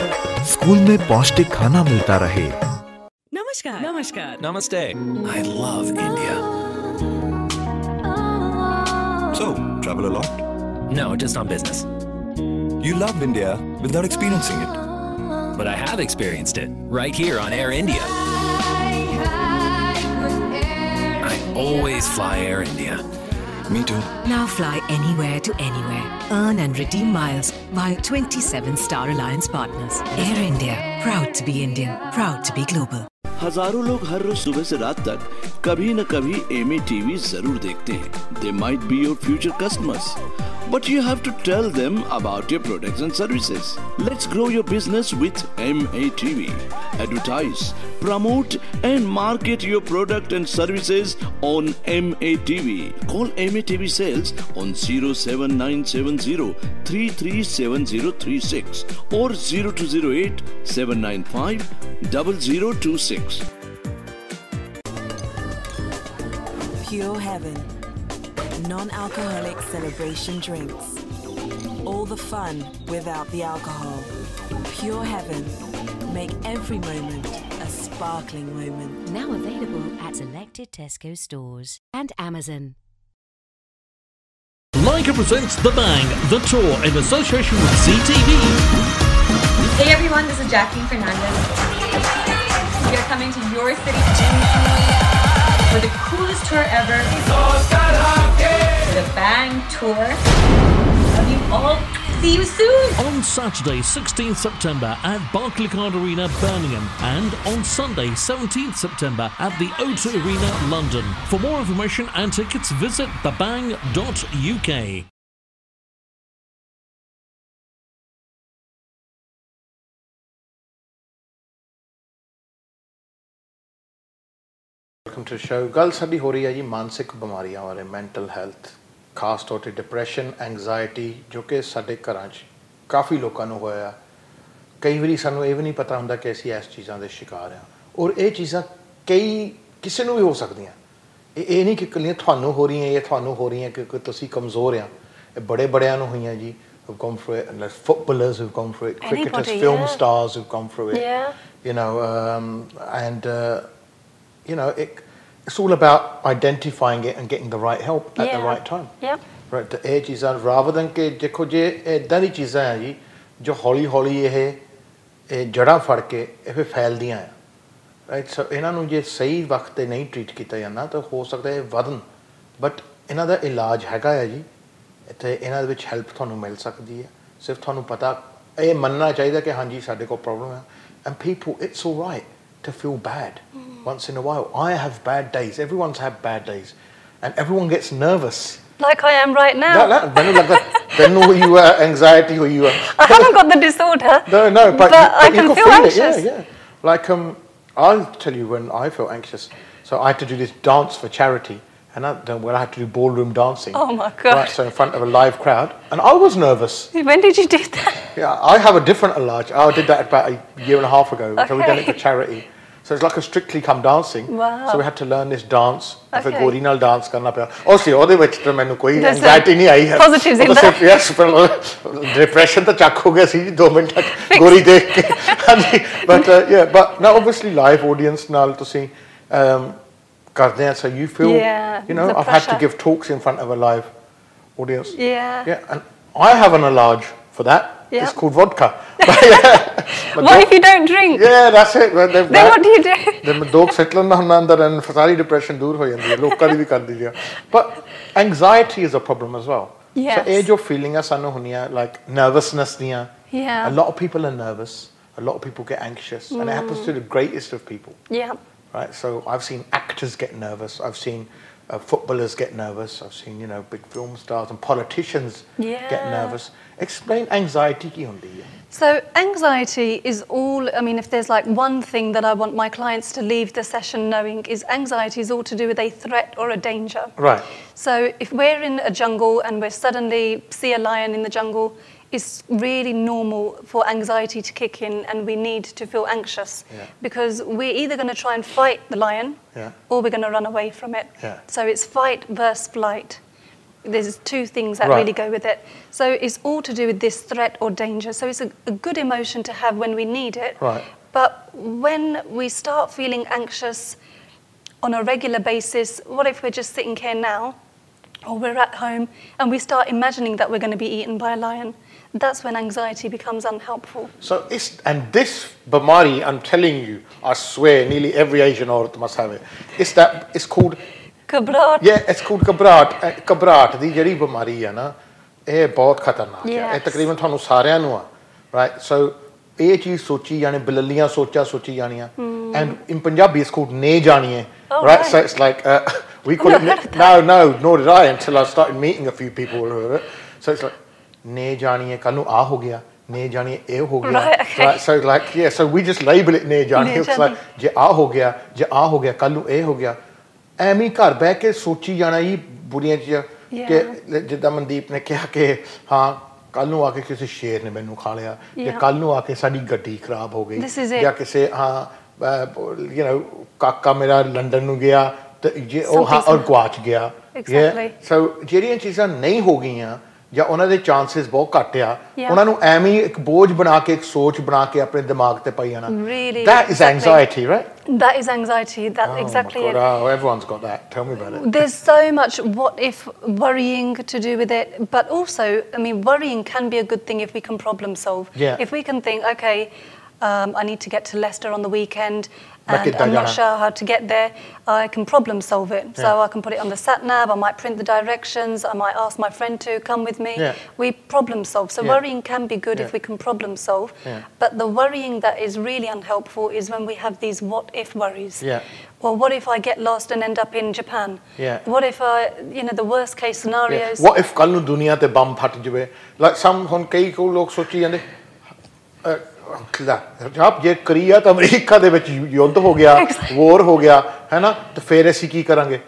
स्कूल में पौष्टिक खाना मिलता रहे। Namaskar. Namaskar. Namaste. I love India. So, travel a lot? No, just on business. You love India without experiencing it. But I have experienced it right here on Air India. I always fly Air India. Me too. Now fly anywhere to anywhere. Earn and redeem miles via 27 Star Alliance partners. Air India. Proud to be Indian. Proud to be global. हजारों लोग हर रोज सुबह से रात तक कभी न कभी MA TV जरूर देखते हैं। They might be your future customers, but you have to tell them about your products and services. Let's grow your business with MA TV. Advertise, promote and market your product and services on MA TV. Call MA TV Sales on 07970 337036 or 0208 795 0026. Pure Heaven. Non-alcoholic celebration drinks. All the fun without the alcohol. Pure Heaven. Make every moment a sparkling moment. Now available at selected Tesco stores and Amazon. Leica presents The Bang, the tour in association with CTV. Hey everyone, this is Jacqueline Fernandez. We are coming to your city for the coolest tour ever. The Bang Tour. Love you all. See you soon. On Saturday, 16th September at Barclaycard Arena, Birmingham, and on Sunday, 17th September at the O2 Arena, London. For more information and tickets, visit thebang.uk. Welcome to show. ਗੱਲ ਸਾਡੀ ਹੋ ਰਹੀ ਹੈ ਜੀ ਮਾਨਸਿਕ ਬਿਮਾਰੀਆਂ ਬਾਰੇ, mental health, ਖਾਸ ਤੌਰ 'ਤੇ ਡਿਪਰੈਸ਼ਨ, ਐਂਗਜ਼ਾਇਟੀ, ਜੋ ਕਿ ਸਾਡੇ ਘਰਾਂ 'ਚ ਕਾਫੀ ਲੋਕਾਂ ਨੂੰ ਹੋਇਆ। ਕਈ ਵਾਰੀ ਸਾਨੂੰ ਇਹ ਵੀ ਨਹੀਂ ਪਤਾ ਹੁੰਦਾ ਕਿ ਅਸੀਂ ਇਸ ਚੀਜ਼ਾਂ ਦੇ ਸ਼ਿਕਾਰ ਹਾਂ, ਔਰ ਇਹ ਚੀਜ਼ਾਂ ਕਿਸੇ ਨੂੰ ਵੀ ਹੋ ਸਕਦੀਆਂ। ਇਹ ਨਹੀਂ ਕਿ ਇਕੱਲੀਆਂ ਤੁਹਾਨੂੰ ਹੋ ਰਹੀਆਂ ਜਾਂ ਤੁਹਾਨੂੰ ਹੋ ਰਹੀਆਂ ਕਿਉਂਕਿ ਤੁਸੀਂ ਕਮਜ਼ੋਰ ਆ। ਇਹ ਬੜੇ ਬੜਿਆਂ ਨੂੰ ਹੋਈਆਂ ਜੀ। who've gone through it, and there's footballers who've gone through it, cricketers, film stars who've gone through it. You know, you know, it's all about identifying it and getting the right help at the right time. Right, ਤੇ ਇਹ ਚੀਜ਼ਾਂ rather than ਕਿ ਦੇਖੋ ਜੇ ਇੱਦਾਂ ਦੀ ਚੀਜ਼ਾਂ ਹੈ ਜੀ ਜੋ ਹੌਲੀ ਹੌਲੀ ਇਹ ਜੜ੍ਹਾਂ ਫੜ ਕੇ ਇਹ ਫਿਰ ਫੈਲਦੀਆਂ ਆ। ਰਾਈਟ, ਸੋ ਇਹਨਾਂ ਨੂੰ ਜੇ ਸਹੀ ਵਕਤ 'ਤੇ ਨਹੀਂ ਟਰੀਟ ਕੀਤਾ ਜਾਂਦਾ ਤਾਂ ਹੋ ਸਕਦਾ ਇਹ ਵਧਣ, ਬਟ ਇਹਨਾਂ ਦਾ ਇਲਾਜ ਹੈਗਾ ਹੈ ਜੀ। ਇੱਥੇ ਇਹਨਾਂ ਦੇ ਵਿੱਚ ਹੈਲਪ ਤੁਹਾਨੂੰ ਮਿਲ ਸਕਦੀ ਹੈ। ਸਿਰਫ ਤੁਹਾਨੂੰ ਪਤਾ ਇਹ ਮੰਨਣਾ ਚਾਹੀਦਾ ਕਿ ਹਾਂਜੀ ਸਾਡੇ ਕੋਲ ਪ੍ਰੋਬਲਮ ਹੈ। And people, it's all right to feel bad once in a while. I have bad days. Everyone's had bad days. And everyone gets nervous. Like I am right now. Then you anxiety or you I haven't got the disorder. No, but I you can can feel anxious. anxious. Yeah. Like I'll tell you when I felt anxious. So I had to do this dance for charity. And I had to do ballroom dancing. Oh my God. Right, so in front of a live crowd. And I was nervous. When did you do that? Yeah, I have a different Alaj. I did that about a year and a half ago. So we done it for charity. So it's like a Strictly Come Dancing. Wow. So we had to learn this dance. फिर गोरी नाल dance करना पिया। Obviously ਉਹਦੇ ਵਿੱਚ ਤਾਂ ਮੈਨੂੰ ਕੋਈ anxiety ਨਹੀਂ ਆਈ ਹੈ। Positives in that. Yes, depression ਤਾਂ ਚੱਕ ਹੋ ਗਿਆ ਸੀ 2 ਮਿੰਟ ਤੱਕ ਗੋਰੀ ਦੇਖ ਕੇ। ਹਾਂਜੀ, but yeah, but now obviously live audience ਨਾਲ ਤੁਸੀਂ ਕਰਦੇ ਆ, so you feel, you know, I've had to give talks in front of a live audience. Yeah, and I have an Alaj for that. It's called vodka. What if you don't drink? Yeah, that's it. Then what do you do? Then dog settle na hunda andar and सारी depression दूर हो जाती है। लोकां दी भी कर दी है। But anxiety is a problem as well. Yes. So ये जो feeling है सानू हुनिया like nervousness दियां. Yeah. A lot of people are nervous. A lot of people get anxious, and it happens to the greatest of people. Yeah. Right. So I've seen actors get nervous. I've seen footballers get nervous. I've seen, you know, big film stars and politicians get nervous. Explain anxiety ki hundi hai. So anxiety is all, I mean, if there's like one thing that I want my clients to leave the session knowing is anxiety is all to do with a threat or a danger. Right. So if we're in a jungle and we suddenly see a lion in the jungle, it's really normal for anxiety to kick in and we need to feel anxious because we're either going to try and fight the lion or we're going to run away from it. So it's fight versus flight. There's two things that really go with it. So it's all to do with this threat or danger. So it's a good emotion to have when we need it. But when we start feeling anxious on a regular basis, what if we're just sitting here now or we're at home and we start imagining that we're going to be eaten by a lion? That's when anxiety becomes unhelpful. So this bamari, I'm telling you, I swear, nearly every Asian aurat must have it. It's called Kabrat. Yeah, it's called kabrat. Kabrat, the jari bamari hai na, eh bahut khatarnak hai. Eh takriban thanu sareyan nu hai, right? So ਇਹ ਚੀਜ਼ ਸੋਚੀ ਜਾਣੇ ਬਿਲਲੀਆਂ ਸੋਚੀ ਜਾਣੀਆਂ and in Punjabi it's called ne janiye, right? So it's like we call it nor did I until I started meeting a few people. So it's like ne janiye kal nu aa ho gaya, ne janiye eh ho gaya, right? So like so we just label it ne janiye. It's like je aa ho gaya kal nu eh ho gaya, ਐਵੇਂ ਘਰ ਬਹਿ ਕੇ ਸੋਚੀ ਜਾਣਾ ਹੀ ਬੁਰੀਆਂ ਚੀਜ਼ਾਂ ਕਿ ਜਿੱਦਾਂ ਮਨਦੀਪ ਨੇ ਕਿਹਾ ਕਿ ਹਾਂ ਕੱਲ ਨੂੰ ਆ ਕੇ ਕਿਸੇ ਸ਼ੇਰ ਨੇ ਮੈਨੂੰ ਖਾ ਲਿਆ ਜਾਂ ਕੱਲ ਨੂੰ ਆ ਕੇ ਸਾਡੀ ਗੱਡੀ ਖਰਾਬ ਹੋ ਗਈ ਜਾਂ ਕਿਸੇ ਕਾਕਾ ਮੇਰਾ ਲੰਡਨ ਨੂੰ ਗਿਆ ਤੇ ਜੇ ਉਹ ਔਰ ਗਵਾਚ ਗਿਆ ਸੋ ਜਿਹੜੀਆਂ ਚੀਜ਼ਾਂ ਨਹੀਂ ਹੋ ਗਈਆਂ ਜਾਂ ਉਹਨਾਂ ਦੇ ਚਾਂਸਸ ਬਹੁਤ ਘੱਟ ਆ ਉਹਨਾਂ ਨੂੰ ਐਵੇਂ ਇੱਕ ਬੋਝ ਬਣਾ ਕੇ ਇੱਕ ਸੋਚ ਬਣਾ ਕੇ ਆਪਣੇ ਦਿਮਾਗ ਤੇ ਪਾਈ ਜਾਣਾ that is anxiety, right? That is anxiety. That's exactly it. Oh, everyone's got that. Tell me about it. There's so much what if worrying to do with it, but also, I mean, worrying can be a good thing if we can problem solve. If we can think, okay, I need to get to Leicester on the weekend, and I'm not sure how to get there, I can problem solve it. So I can put it on the sat nav, I might print the directions, I might ask my friend to come with me. We problem solve. So worrying can be good if we can problem solve. But the worrying that is really unhelpful is when we have these what if worries. Well, what if I get lost and end up in Japan? What if I, the worst case scenarios. What if kal nu duniya te bomb phat jave? Like some hun kai ko log sochi jande Harjap ਜੇ ਕਰੀਆ ਤਾਂ America ਦੇ ਵਿੱਚ ਯੁੱਧ ਹੋ ਗਿਆ ਵਾਰ ਹੋ ਗਿਆ ਹੈ ਨਾ ਤੇ ਫਿਰ ਅਸੀਂ ਕੀ ਕਰਾਂਗੇ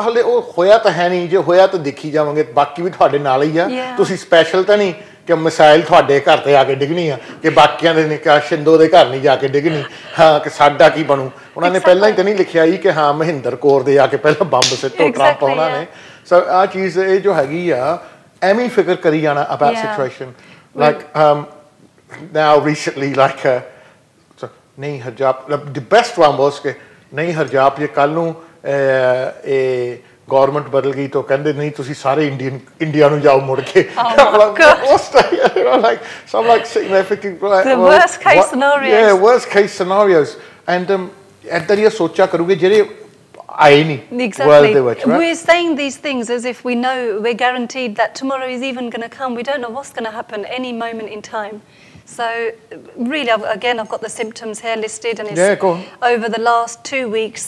ਹਲੇ ਉਹ ਹੋਇਆ ਤਾਂ ਹੈ ਨਹੀਂ ਜੇ ਹੋਇਆ ਤਾਂ ਦੇਖੀ ਜਾਵਾਂਗੇ ਬਾਕੀ ਵੀ ਤੁਹਾਡੇ ਨਾਲ ਹੀ ਆ ਤੁਸੀਂ ਸਪੈਸ਼ਲ ਤਾਂ ਨਹੀਂ ਕਿ ਮਿਸਾਈਲ ਤੁਹਾਡੇ ਘਰ ਤੇ ਆ ਕੇ ਡਿੱਗਣੀ ਆ ਕਿ ਬਾਕੀਆਂ ਦੇ ਨਿਕਾ ਸ਼ਿੰਦੋ ਦੇ ਘਰ ਨਹੀਂ ਜਾ ਕੇ ਡਿੱਗਣੀ ਹਾਂ ਕਿ ਸਾਡਾ ਕੀ ਬਣੂ ਉਹਨਾਂ ਨੇ ਪਹਿਲਾਂ ਹੀ ਤਾਂ ਨਹੀਂ ਲਿਖਿਆ ਹੀ ਕਿ ਹਾਂ ਮਹਿੰਦਰ ਕੌਰ ਦੇ ਆ ਕੇ ਪਹਿਲਾਂ ਬੰਬ ਸਿੱਟੋ ਟਰੰਪ ਉਹਨਾਂ ਨੇ ਸੋ ਆ ਚੀਜ਼ ਇਹ ਜੋ ਹੈਗੀ ਆ ਐਵੇਂ ਫਿਕਰ ਕਰੀ ਜਾਣਾ about situation like now recently like nahi Harjap the best one was ke nahi Harjap ye kal nu government badal gayi to kende nahi tusi sare India nu jao mud ke like so I'm like sitting there thinking the worst case scenarios worst case scenarios and ਏਦਾਂ ਦੀਆਂ ਸੋਚਿਆ ਕਰੋਗੇ ਜਿਹੜੇ ਆਏ ਨਹੀਂ exactly we're saying these things as if we know we're guaranteed that tomorrow is even going to come. We don't know what's going to happen any moment in time. So really, I've got the symptoms here listed, and it's over the last 2 weeks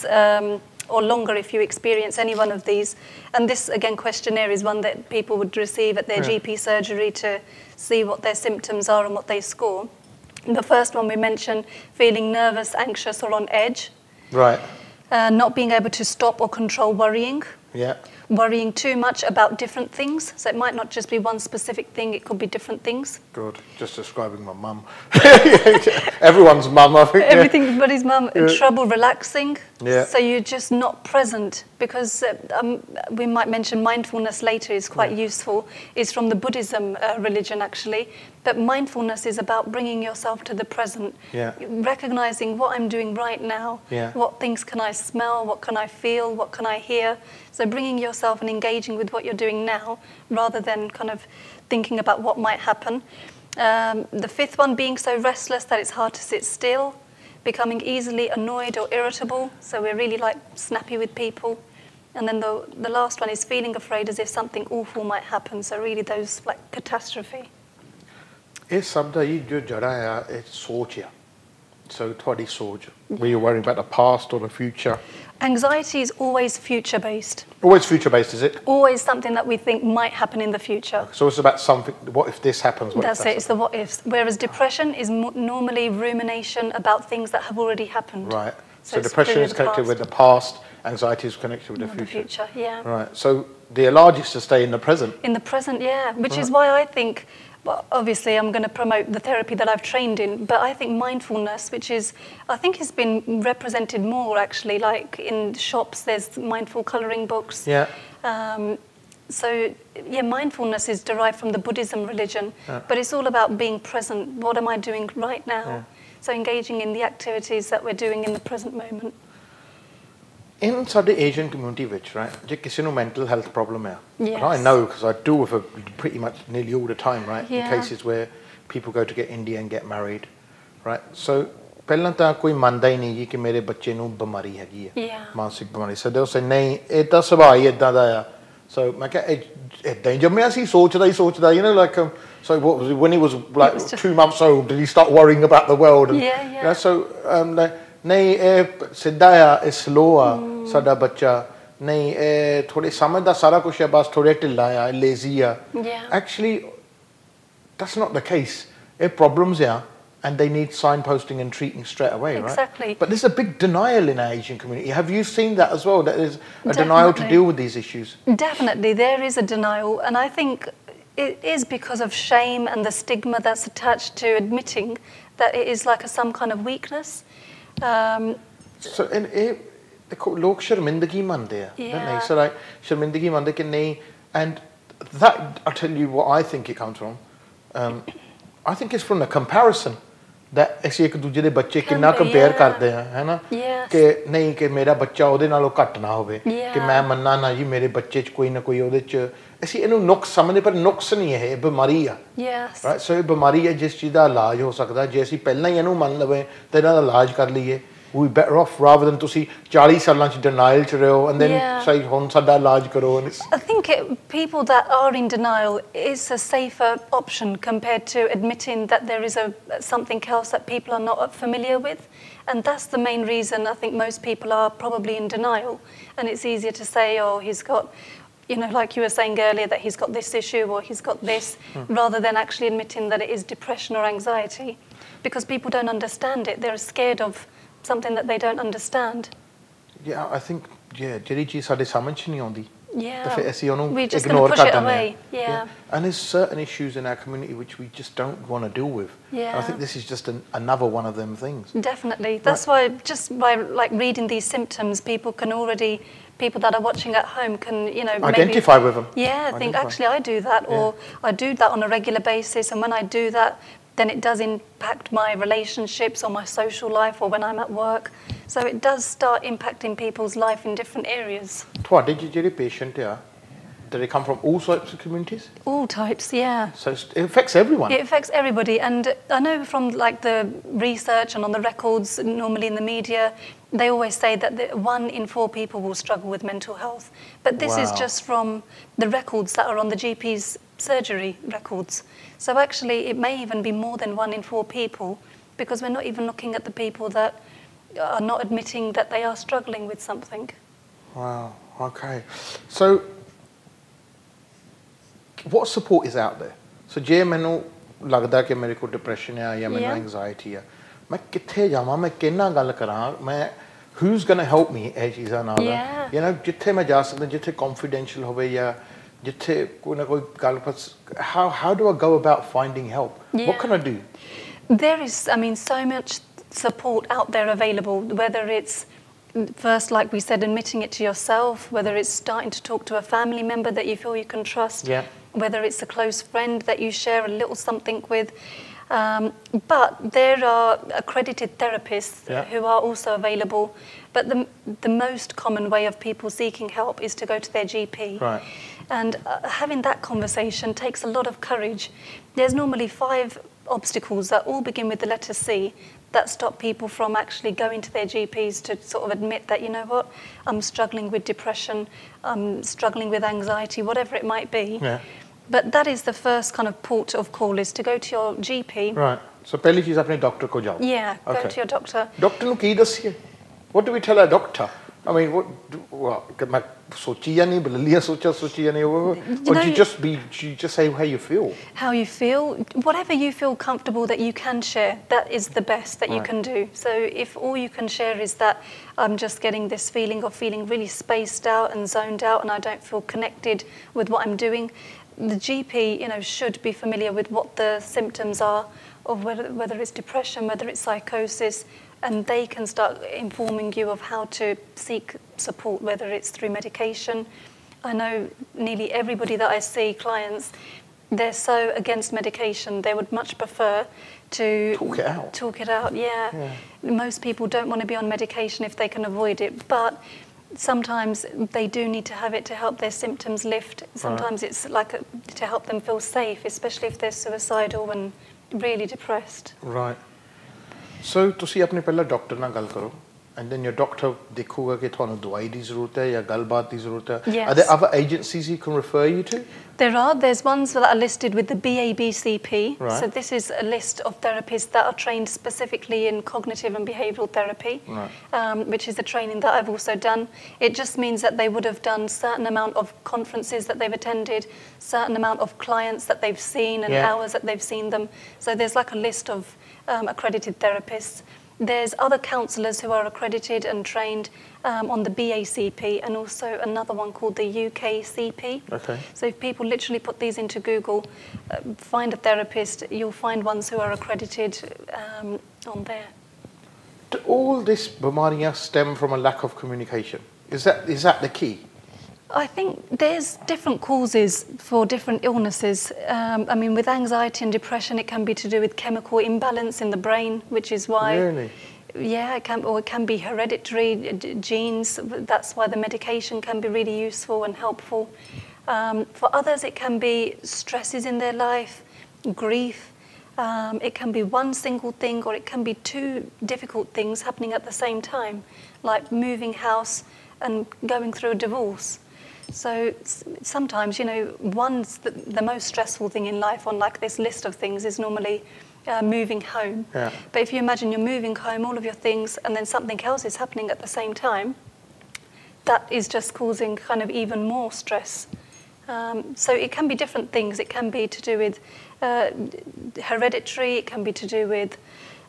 or longer if you experience any one of these. And this, again, questionnaire is one that people would receive at their GP surgery to see what their symptoms are and what they score. The first one we mentioned, feeling nervous, anxious, or on edge. Right. Not being able to stop or control worrying. Worrying too much about different things. So it might not just be one specific thing, it could be different things. Good. Just describing my mum. Everyone's mum, I think. Everybody's mum. Trouble relaxing. So you're just not present. Because we might mention mindfulness later is quite useful. It's from the Buddhism religion, actually. But mindfulness is about bringing yourself to the present. Recognizing what I'm doing right now. What things can I smell? What can I feel? What can I hear? So bringing yourself and engaging with what you're doing now rather than kind of thinking about what might happen. The fifth one, being so restless that it's hard to sit still, becoming easily annoyed or irritable. So we're really like snappy with people. And then the last one is feeling afraid as if something awful might happen. So really those like catastrophe. It's something jo jada hai it's soch ya. So thodi soch. Were you worrying about the past or the future? Anxiety is always future-based. Always future-based, is it? Always something that we think might happen in the future. So it's about something, what if this happens? That's it, it's the what ifs. Whereas depression is normally rumination about things that have already happened. Right. So depression is connected with the past, anxiety is connected with the future. Yeah. Right. So the largest to stay in the present. In the present, yeah. Which is why I think well, obviously I'm going to promote the therapy that I've trained in, but I think mindfulness, which is, I think has been represented more actually, like in shops there's mindful colouring books. Yeah. So, yeah, mindfulness is derived from the Buddhism religion, but it's all about being present. What am I doing right now? Yeah. So engaging in the activities that we're doing in the present moment. In the Asian community, which, right, if there's a mental health problem, yes. and I know because I do with it pretty much nearly all the time, right, yeah. in cases where people go to get India and get married, right, so ਪਹਿਲਾਂ ਤਾਂ ਕੋਈ ਮੰਨਦਾ ਹੀ ਨਹੀਂ ਜੀ ਕਿ ਮੇਰੇ ਬੱਚੇ ਨੂੰ ਬਿਮਾਰੀ ਹੈਗੀ ਹੈ ਮਾਨਸਿਕ ਬਿਮਾਰੀ so they'll say ਨਹੀਂ ਇਹ ਤਾਂ ਸੁਭਾਅ ਹੀ ਇਦਾਂ ਦਾ ਆ so ਮੈਂ ਕਿਹਾ ਇਦਾਂ ਹੀ ਜੰਮਿਆ ਸੀ ਸੋਚਦਾ you know like so what was it, when he was like 2 months old did he start worrying about the world and, you know, so ਨਹੀਂ ਇਹ ਸਿੱਧਾ ਆ ਇਹ ਸਲੋ ਆ ਸਾਡਾ ਬੱਚਾ ਨਹੀਂ ਇਹ ਥੋੜੇ ਸਮਝਦਾ ਸਾਰਾ ਕੁਝ ਹੈ ਬਸ ਥੋੜੇ ਢਿੱਲਾ ਆ ਲੇਜ਼ੀ ਆ actually that's not the case ਇਹ problems ਆ and they need signposting and treating straight away, right? Exactly. But there's a big denial in our Asian community. Have you seen that as well? That there's a denial to deal with these issues? Definitely, there is a denial, and I think it is because of shame and the stigma that's attached to admitting that it is like some kind of weakness. So, देखो लोग शर्मिंदगी मानते हैं, don't they? So like शर्मिंदगी मानते कि नहीं, and that I'll tell you what I think it comes from. I think it's from the comparison. that ਅਸੀਂ ਇੱਕ ਦੂਜੇ ਦੇ ਬੱਚੇ ਕਿੰਨਾ ਕੰਪੇਅਰ ਕਰਦੇ ਆ ਹੈ ਨਾ ਕਿ ਨਹੀਂ ਕਿ ਮੇਰਾ ਬੱਚਾ ਉਹਦੇ ਨਾਲੋਂ ਘੱਟ ਨਾ ਹੋਵੇ ਕਿ ਮੈਂ ਮੰਨਾਂ ਨਾ ਜੀ ਮੇਰੇ ਬੱਚੇ 'ਚ ਕੋਈ ਨਾ ਕੋਈ ਉਹਦੇ 'ਚ ਅਸੀਂ ਇਹਨੂੰ ਨੁਕਸ ਸਮਝਦੇ ਪਰ ਨੁਕਸ ਨਹੀਂ ਇਹ ਬਿਮਾਰੀ ਆ ਰਾਈਟ ਸੋ ਇਹ ਬਿਮਾਰੀ ਹੈ ਜਿਸ ਚੀਜ਼ ਦਾ ਇਲਾਜ ਹੋ ਸਕਦਾ ਜੇ ਅਸੀਂ ਪਹਿਲਾਂ ਹੀ ਇਹਨੂੰ ਮੰਨ ਲਵੇ ਤੇ ਇਹਦਾ ਇਲਾਜ ਕਰ ਲਈਏ we better off rather than ਤੁਸੀਂ 40 ਸਾਲਾਂ 'ਚ denial 'ਚ ਰਹੋ and then say ਹੁਣ ਸਾਡਾ ਇਲਾਜ ਕਰੋ and it's I think people that are in denial is a safer option compared to admitting that there is something else that people are not familiar with, and that's the main reason I think most people are probably in denial, and it's easier to say oh he's got, you know, like you were saying earlier, that he's got this issue or he's got this, rather than actually admitting that it is depression or anxiety, because people don't understand it. They're scared of something that they don't understand. Yeah, I think ਜਿਹੜੀ ਚੀਜ਼ ਸਾਡੇ ਸਮਝ ਨਹੀਂ ਆਉਂਦੀ ਤਾਂ ਫਿਰ ਅਸੀਂ ਉਹਨੂੰ we just ignore push ਕਰ it ਦਿੰਦੇ away. ਹਾਂ and there's certain issues in our community which we just don't want to deal with. I think this is just another one of them things. Definitely. That's why just by like reading these symptoms people that are watching at home can, you know, identify with them. Think actually I do that, or I do that on a regular basis, and when I do that then it does impact my relationships or my social life or when I'm at work. So it does start impacting people's life in different areas. ਤੁਹਾਡੇ ਜਿਹੜੇ patient ਆ, do they come from all types of communities? All types, yeah. So it affects everyone. It affects everybody, and I know from like the research and on the records, normally in the media, they always say that 1 in 4 people will struggle with mental health. But this is just from the records that are on the GP's surgery records. So actually it may even be more than 1 in 4 people, because we're not even looking at the people that are not admitting that they are struggling with something. Wow, okay. So what support is out there? So ਜੇ ਮੈਨੂੰ ਲੱਗਦਾ ਕਿ ਮੇਰੇ ਕੋਲ depression ਆ ਜਾਂ ਮੈਨੂੰ anxiety ਆ ਮੈਂ ਕਿੱਥੇ ਜਾਵਾਂ ਮੈਂ ਕਿਹਨਾਂ ਗੱਲ ਕਰਾਂ ਮੈਂ who's going to help me ਇਹ ਚੀਜ਼ਾਂ ਨਾਲ you know ਜਿੱਥੇ ਮੈਂ ਜਾ ਸਕਦਾ ਜਿੱਥੇ confidential ਹੋਵੇ ਜਾਂ ਜਿੱਥੇ ਕੋਈ ਨਾ ਕੋਈ ਗੱਲ how do I go about finding help? What can I do? There is, I mean, so much support out there available, whether it's first, like we said, admitting it to yourself, whether it's starting to talk to a family member that you feel you can trust, whether it's a close friend that you share a little something with. But there are accredited therapists who are also available. But the most common way of people seeking help is to go to their GP. And having that conversation takes a lot of courage. There's normally 5 obstacles that all begin with the letter C that stop people from actually going to their GPs to sort of admit that, you know what, I'm struggling with depression, I'm struggling with anxiety, whatever it might be. But that is the first kind of port of call, is to go to your GP. Right. So ਪਹਿਲੀ ਚੀਜ਼ ਆਪਣੇ doctor ਕੋਲ ਜਾਓ. Go to your doctor. Doctor ਨੂੰ ਕੀ ਦੱਸੀਏ? What do we tell our doctor? I mean, what ਮੈਂ ਸੋਚੀ ਜਾਂ ਨਹੀਂ ਬਲਲੀਆ ਸੋਚੀ ਜਾਂ ਨਹੀਂ or you just say how you feel. How you feel, whatever you feel comfortable that you can share, that is the best that you can do. So if all you can share is that I'm just getting this feeling of feeling really spaced out and zoned out and I don't feel connected with what I'm doing, the GP, should be familiar with what the symptoms are of whether it's depression, whether it's psychosis, and they can start informing you of how to seek support, whether it's through medication. I know nearly everybody that I see, clients, they're so against medication. They would much prefer to talk it out. Yeah. Most people don't want to be on medication if they can avoid it, but sometimes they do need to have it to help their symptoms lift. Sometimes it's like to help them feel safe, especially if they're suicidal and really depressed. Right. So, ਤੁਸੀਂ ਆਪਣੇ ਪਹਿਲਾਂ doctor ਨਾਲ ਗੱਲ ਕਰੋ, and then your doctor ਦੇਖੂਗਾ ਕਿ ਤੁਹਾਨੂੰ ਦਵਾਈ ਦੀ ਜ਼ਰੂਰਤ ਹੈ ਜਾਂ ਗੱਲਬਾਤ ਦੀ ਜ਼ਰੂਰਤ ਹੈ. Yes. Are there other agencies you can refer you to? There's ones that are listed with the BABCP. Right. So this is a list of therapists that are trained specifically in cognitive and behavioural therapy, which is the training that I've also done. It just means that they would have done certain amount of conferences that they've attended, certain amount of clients that they've seen and hours that they've seen them. So there's like a list of accredited therapists. There's other counsellors who are accredited and trained on the BACP, and also another one called the UKCP. Okay. So if people literally put these into Google, find a therapist, you'll find ones who are accredited on there. Do all this bimariyan stem from a lack of communication? Is that the key? I think there's different causes for different illnesses. I mean, with anxiety and depression, it can be to do with chemical imbalance in the brain, which is why... Really? Yeah, it can be hereditary genes. That's why the medication can be really useful and helpful. For others, it can be stresses in their life, grief. It can be one single thing, or it can be two difficult things happening at the same time, like moving house and going through a divorce. So sometimes, the most stressful thing in life on like this list of things is normally moving home. Yeah. But if you imagine you're moving home, all of your things, and then something else is happening at the same time, that is just causing kind of even more stress. So it can be different things. It can be to do with hereditary, it can be to do with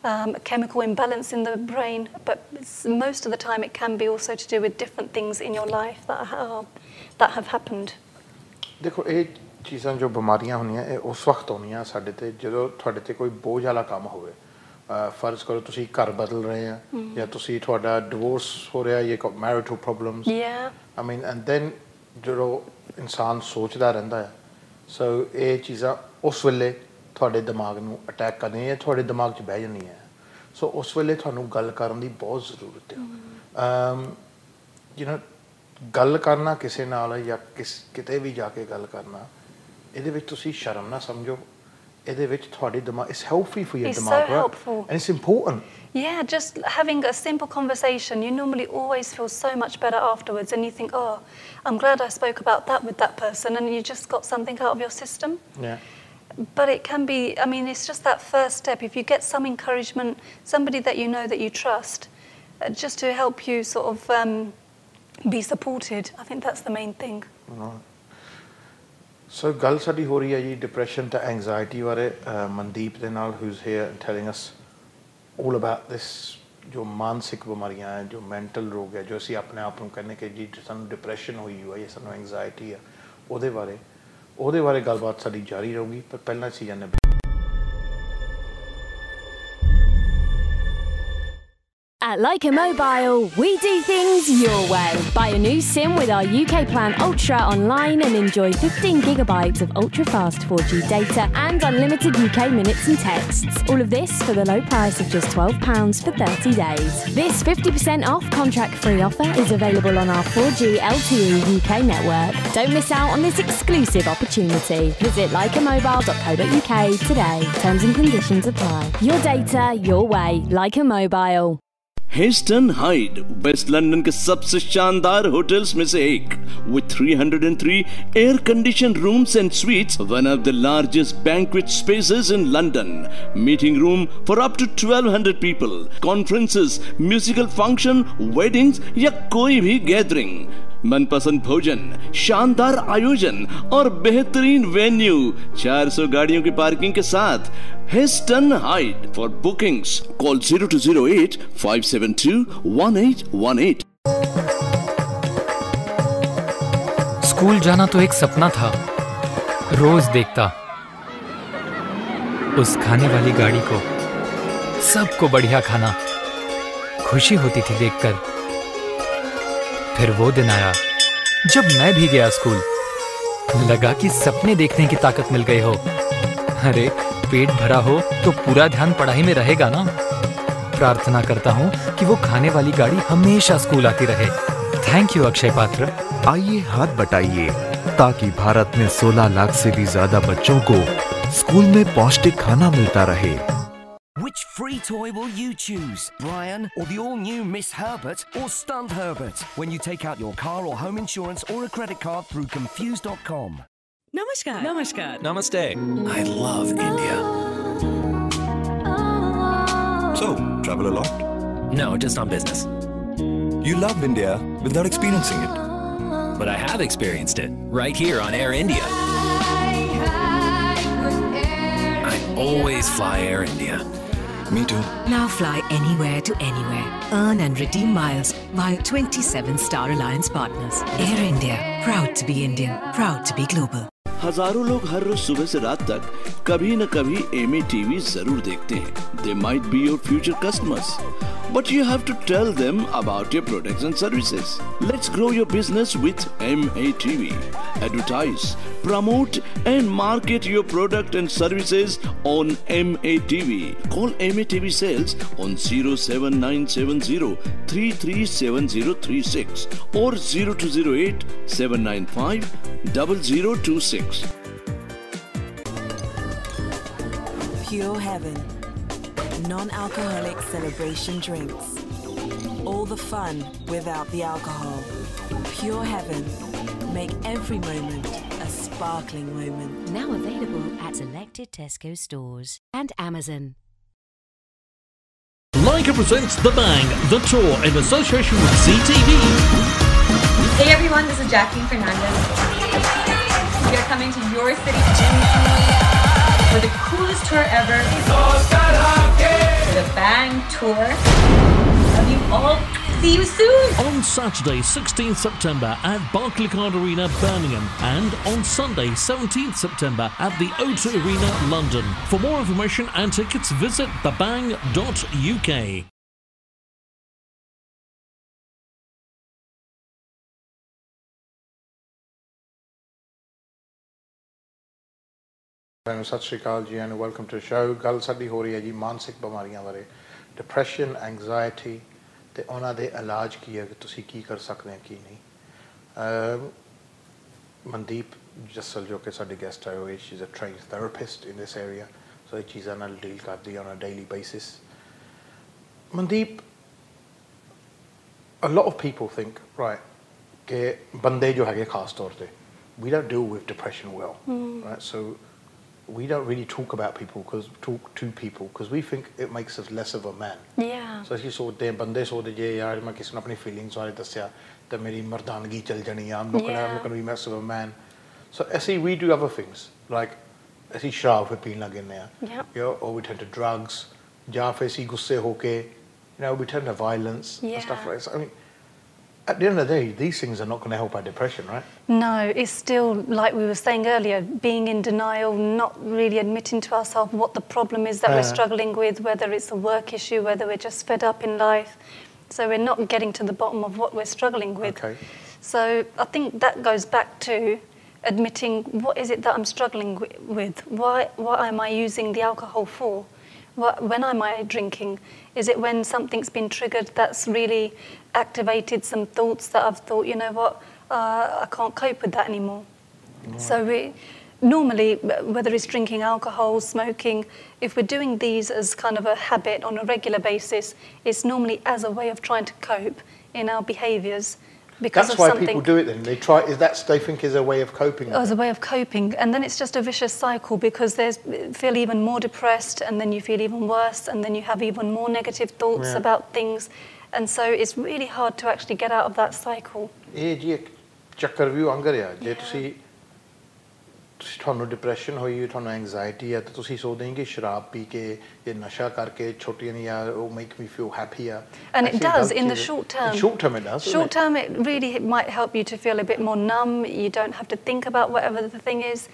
a chemical imbalance in the brain, but most of the time it can be also to do with different things in your life that have happened. ਦੇਖੋ ਇਹ ਚੀਜ਼ਾਂ ਜੋ ਬਿਮਾਰੀਆਂ ਹੁੰਦੀਆਂ ਇਹ ਉਸ ਵਕਤ ਹੁੰਦੀਆਂ ਸਾਡੇ ਤੇ ਜਦੋਂ ਤੁਹਾਡੇ ਤੇ ਕੋਈ ਬੋਝ ਵਾਲਾ ਕੰਮ ਹੋਵੇ. ਫਰਜ਼ ਕਰੋ ਤੁਸੀਂ ਘਰ ਬਦਲ ਰਹੇ ਆ ਜਾਂ ਤੁਸੀਂ ਤੁਹਾਡਾ ਡਿਵੋਰਸ ਹੋ ਰਿਹਾ, ਇਹ marital problems. I mean, and then ਜਦੋਂ ਇਨਸਾਨ ਸੋਚਦਾ ਰਹਿੰਦਾ ਹੈ, ਸੋ ਇਹ ਚੀਜ਼ਾਂ ਉਸ ਵੇਲੇ ਤੁਹਾਡੇ ਦਿਮਾਗ ਨੂੰ ਅਟੈਕ ਕਰਦੀਆਂ, ਤੁਹਾਡੇ ਦਿਮਾਗ 'ਚ ਬਹਿ ਜਾਂਦੀਆਂ. ਸੋ ਉਸ ਵੇਲੇ ਤੁਹਾਨੂੰ ਗੱਲ ਕਰਨ ਦੀ ਬਹੁਤ ਜ਼ਰੂਰਤ ਹੈ. ਗੱਲ ਕਰਨਾ ਕਿਸੇ ਨਾਲ ਜਾਂ ਕਿਤੇ ਵੀ ਜਾ ਕੇ ਗੱਲ ਕਰਨਾ, ਇਹਦੇ ਵਿੱਚ ਤੁਸੀਂ ਸ਼ਰਮ ਨਾ ਸਮਝੋ. ਇਹਦੇ ਵਿੱਚ ਤੁਹਾਡੀ ਦਿਮਾਗ is healthy for your ਦਿਮਾਗ. It's so helpful. And it's important. Yeah, just having a simple conversation, you normally always feel so much better afterwards, and you think, oh, I'm glad I spoke about that with that person, and you just got something out of your system. Yeah. But it can be, I mean, it's just that first step. If you get some encouragement, somebody that you know that you trust, just to help you sort of be supported, I think that's the main thing. So ਗੱਲ ਸਾਡੀ ਹੋ ਰਹੀ ਹੈ ਜੀ depression ਤੇ anxiety ਬਾਰੇ ਮਨਦੀਪ ਦੇ ਨਾਲ, who's here and telling us all about this, ਜੋ ਮਾਨਸਿਕ ਬਿਮਾਰੀਆਂ ਹੈ, ਜੋ ਮੈਂਟਲ ਰੋਗ ਹੈ, ਜੋ ਅਸੀਂ ਆਪਣੇ ਆਪ ਨੂੰ ਕਹਿੰਦੇ ਕਿ ਜੀ ਸਾਨੂੰ ਡਿਪਰੈਸ਼ਨ ਹੋਈ ਹੋਈ ਹੈ, ਸਾਨੂੰ ਐਂਗਜ਼ਾਇਟੀ ਹੈ, ਉਹਦੇ ਬਾਰੇ ਗੱਲਬਾਤ ਸਾਡੀ ਜਾਰੀ ਰਹੂਗੀ. ਪਰ ਪਹਿਲਾਂ ਅਸੀਂ ਜਾਣਦੇ At Leica Mobile, we do things your way. Buy a new SIM with our UK Plan Ultra online and enjoy 15 gigabytes of ultra-fast 4G data and unlimited UK minutes and texts. All of this for the low price of just £12 for 30 days. This 50% off contract-free offer is available on our 4G LTE UK network. Don't miss out on this exclusive opportunity. Visit leicamobile.co.uk today. Terms and conditions apply. Your data, your way. Leica Mobile. Heston Hyde West London के सबसे शानदार hotels में से एक, with 303 air conditioned rooms and suites, one of the largest banquet spaces in London, meeting room for up to 1200 people, conferences, musical function, weddings या कोई भी gathering. मनपसंद भोजन, शानदार आयोजन और बेहतरीन वेन्यू, 400 गाड़ियों की पार्किंग के साथ. Hasten hide. For bookings call 0208 572 1818. School जाना तो एक सपना था, रोज देखता उस खाने वाली गाड़ी को, सबको बढ़िया खाना, खुशी होती थी देखकर। फिर वो दिन आया जब मैं भी गया स्कूल, लगा कि सपने देखने की ताकत मिल गई हो। अरे पेट भरा हो तो पूरा ध्यान पढ़ाई में रहेगा ना। प्रार्थना करता हूँ कि वो खाने वाली गाड़ी हमेशा स्कूल आती रहे। थैंक यू अक्षय पात्र। आइए हाथ बटाइए ताकि भारत में 16 लाख से भी ज्यादा बच्चों को स्कूल में पौष्टिक खाना मिलता रहे। Which free toy will you choose? Brian or the all-new Miss Herbert or Stunt Herbert when you take out your car or home insurance or a credit card through confused.com. Namaskar. Namaskar. Namaste. I love India. So, travel a lot? No, just on business. You love India without experiencing it. But I have experienced it right here on Air India. I always fly Air India. Me too. Now fly anywhere to anywhere. Earn and redeem miles via 27 Star Alliance partners. Air India. Proud to be Indian. Proud to be global. हजारों लोग हर रोज सुबह से रात तक कभी न कभी MA TV जरूर देखते हैं. They might be your future customers, but you have to tell them about your products and services. Let's grow your business with MA TV. Advertise, promote and market your product and services on MA TV. Call MA TV Sales on 07970 337036 or 0208 795 0026. Pure Heaven. Non-alcoholic celebration drinks. All the fun without the alcohol. Pure Heaven. Make every moment a sparkling moment. Now available at selected Tesco stores and Amazon. Leica presents The Bang, the tour in association with CTV. Hey everyone, this is Jacqueline Fernandez. We are coming to your city for the coolest tour ever. The Bang Tour. Love you all. See you soon. On Saturday, 16th September at Barclaycard Arena, Birmingham, and on Sunday, 17th September at the O2 Arena, London. For more information and tickets, visit thebang.uk. ਸਤਿ ਸ਼੍ਰੀ ਅਕਾਲ ਜੀ and welcome to show. ਗੱਲ ਸਾਡੀ ਹੋ ਰਹੀ ਹੈ ਜੀ ਮਾਨਸਿਕ ਬਿਮਾਰੀਆਂ ਬਾਰੇ, ਡਿਪਰੈਸ਼ਨ, ਐਂਗਜ਼ਾਇਟੀ ਤੇ ਉਹਨਾਂ ਦੇ ਇਲਾਜ ਕੀ ਹੈ, ਕਿ ਤੁਸੀਂ ਕੀ ਕਰ ਸਕਦੇ ਹੋ ਕੀ ਨਹੀਂ। ਮਨਦੀਪ ਜੱਸਲ ਜੋ ਕਿ ਸਾਡੇ ਗੈਸਟ ਆਏ ਹੋਏ, she is a trained therapist in this area, so ਇਹ ਚੀਜ਼ਾਂ ਨਾਲ ਡੀਲ ਕਰਦੀ ਹੈ on a daily basis. Mandeep, a lot of people think, right, ਕਿ ਬੰਦੇ ਜੋ ਹੈਗੇ ਖਾਸ ਤੌਰ ਤੇ, we don't deal with depression well, right? So we don't really talk to people because we think it makes us less of a man. Yeah. So ਅਸੀਂ ਸੋਚਦੇ ਹਾਂ, ਬੰਦੇ ਸੋਚਦੇ ਜੇ ਯਾਰ ਮੈਂ ਕਿਸੇ ਨੂੰ ਆਪਣੀ ਫੀਲਿੰਗਸ ਬਾਰੇ ਦੱਸਿਆ ਤਾਂ ਮੇਰੀ ਮਰਦਾਨਗੀ ਚੱਲ ਜਾਣੀ ਆ, I'm not gonna be less of a man. So ਅਸੀਂ we do other things like ਅਸੀਂ ਸ਼ਰਾਬ ਫਿਰ ਪੀਣ ਲੱਗ ਜਾਂਦੇ ਆ, or we turn to drugs, ਜਾਂ ਫਿਰ ਅਸੀਂ ਗੁੱਸੇ ਹੋ ਕੇ we turn to violence and stuff like that. I mean, at the end of the day, these things are not going to help our depression, right? No, it's still, like we were saying earlier, being in denial, not really admitting to ourselves what the problem is that we're struggling with, whether it's a work issue, whether we're just fed up in life. So we're not getting to the bottom of what we're struggling with. Okay. So I think that goes back to admitting, what is it that I'm struggling with? What am I using the alcohol for? When am I drinking? Is it when something's been triggered that's really activated some thoughts that I've thought, you know what, I can't cope with that anymore. Right. So we normally, whether it's drinking alcohol, smoking, if we're doing these as kind of a habit on a regular basis, it's normally as a way of trying to cope in our behaviours. Because that's why people do it then. They try, they think is a way of coping. As a way of coping. And then it's just a vicious cycle because feel even more depressed, and then you feel even worse, and then you have even more negative thoughts about things. And so it's really hard to actually get out of that cycle. ਇਹ ਜੀ ਇੱਕ ਚੱਕਰ ਵੀ ਅੰਗ ਰਿਹਾ, ਜੇ ਤੁਸੀਂ ਤੁਹਾਨੂੰ depression ਹੋਈ, ਤੁਹਾਨੂੰ ਐਂਗਜ਼ਾਇਟੀ ਹੈ, ਤਾਂ ਤੁਸੀਂ ਸੋਚਦੇ ਹੋ ਕਿ ਸ਼ਰਾਬ ਪੀ ਕੇ ਜਾਂ ਨਸ਼ਾ ਕਰਕੇ ਛੋਟੀਆਂ ਜਿਹੀਆਂ ਉਹ make me feel happier. And it does in the short term. In short term it does. Short term it really might help you to feel a bit more numb. You don't have to think about whatever the thing is.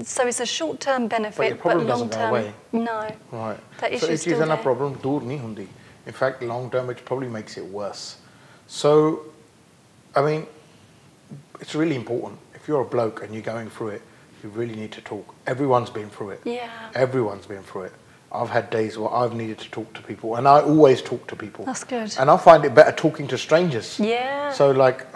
So it's a short-term benefit, but long-term, no. Right. That issue so is still a there. problem dur nahi hundi. In fact, long-term, it probably makes it worse. So, I mean, it's really important. If you're a bloke and you're going through it, you really need to talk. Everyone's been through it. Yeah. Everyone's been through it. I've had days where I've needed to talk to people, and I always talk to people. That's good. And I find it better talking to strangers. Yeah. So, like,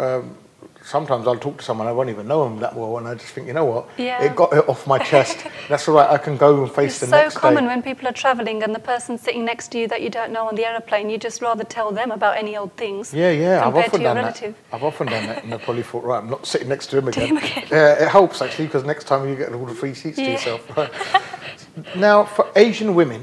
sometimes I'll talk to someone, I won't even know them that well, and I just think, you know what, Yeah. it got it off my chest. That's all right, I can go and face the next It's so common day. when people are travelling and the person sitting next to you that you don't know on the aeroplane, you just rather tell them about any old things. Yeah, I've compared often to your done relative. that. I've often done that, and I probably thought, right, I'm not sitting next to him again. It helps, actually, because next time you get all the free seats to yourself. Right? Now, for Asian women,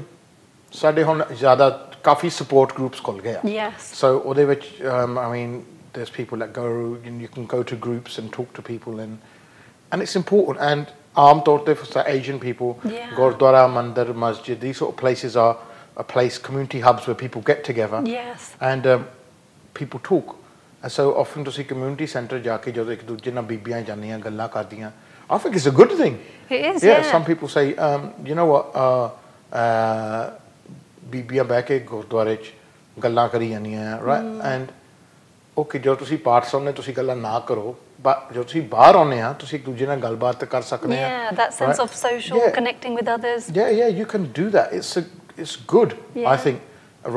ਸਾਡੇ ਹੁਣ ਜ਼ਿਆਦਾ ਕਾਫੀ support groups ਖੁੱਲ ਗਏ ਆ. Yes. So ਉਹਦੇ ਵਿੱਚ I mean there's people that go and you can go to groups and talk to people and it's important and ਆਮ ਤੌਰ ਤੇ for Asian people ਗੁਰਦੁਆਰਾ ਮੰਦਿਰ masjid these sort of places are a place community hubs where people get together. Yes. And people talk and so often ਤੁਸੀਂ community center ਜਾ ਕੇ ਜਦੋਂ ਇੱਕ ਦੂਜੇ ਨਾਲ ਬੀਬੀਆਂ ਜਾਂਦੀਆਂ ਗੱਲਾਂ ਕਰਦੀਆਂ I think it's a good thing. It is, yeah. Some people say you know what ਬੀਬੀਆਂ ਬਹਿ ਕੇ ਗੁਰਦੁਆਰੇ 'ਚ ਗੱਲਾਂ ਕਰੀ ਜਾਂਦੀਆਂ ਰਾਈਟ ਐਂਡ ਓਕੇ ਜੋ ਤੁਸੀਂ ਪਾਠ ਸੁਣਨੇ ਤੁਸੀਂ ਗੱਲਾਂ ਨਾ ਕਰੋ ਬਟ ਜੋ ਤੁਸੀਂ ਬਾਹਰ ਆਉਂਦੇ ਆ ਤੁਸੀਂ ਇੱਕ ਦੂਜੇ ਨਾਲ ਗੱਲਬਾਤ ਕਰ ਸਕਦੇ ਆ Yeah, that sense of social connecting with others. Yeah, you can do that. It's good, I think,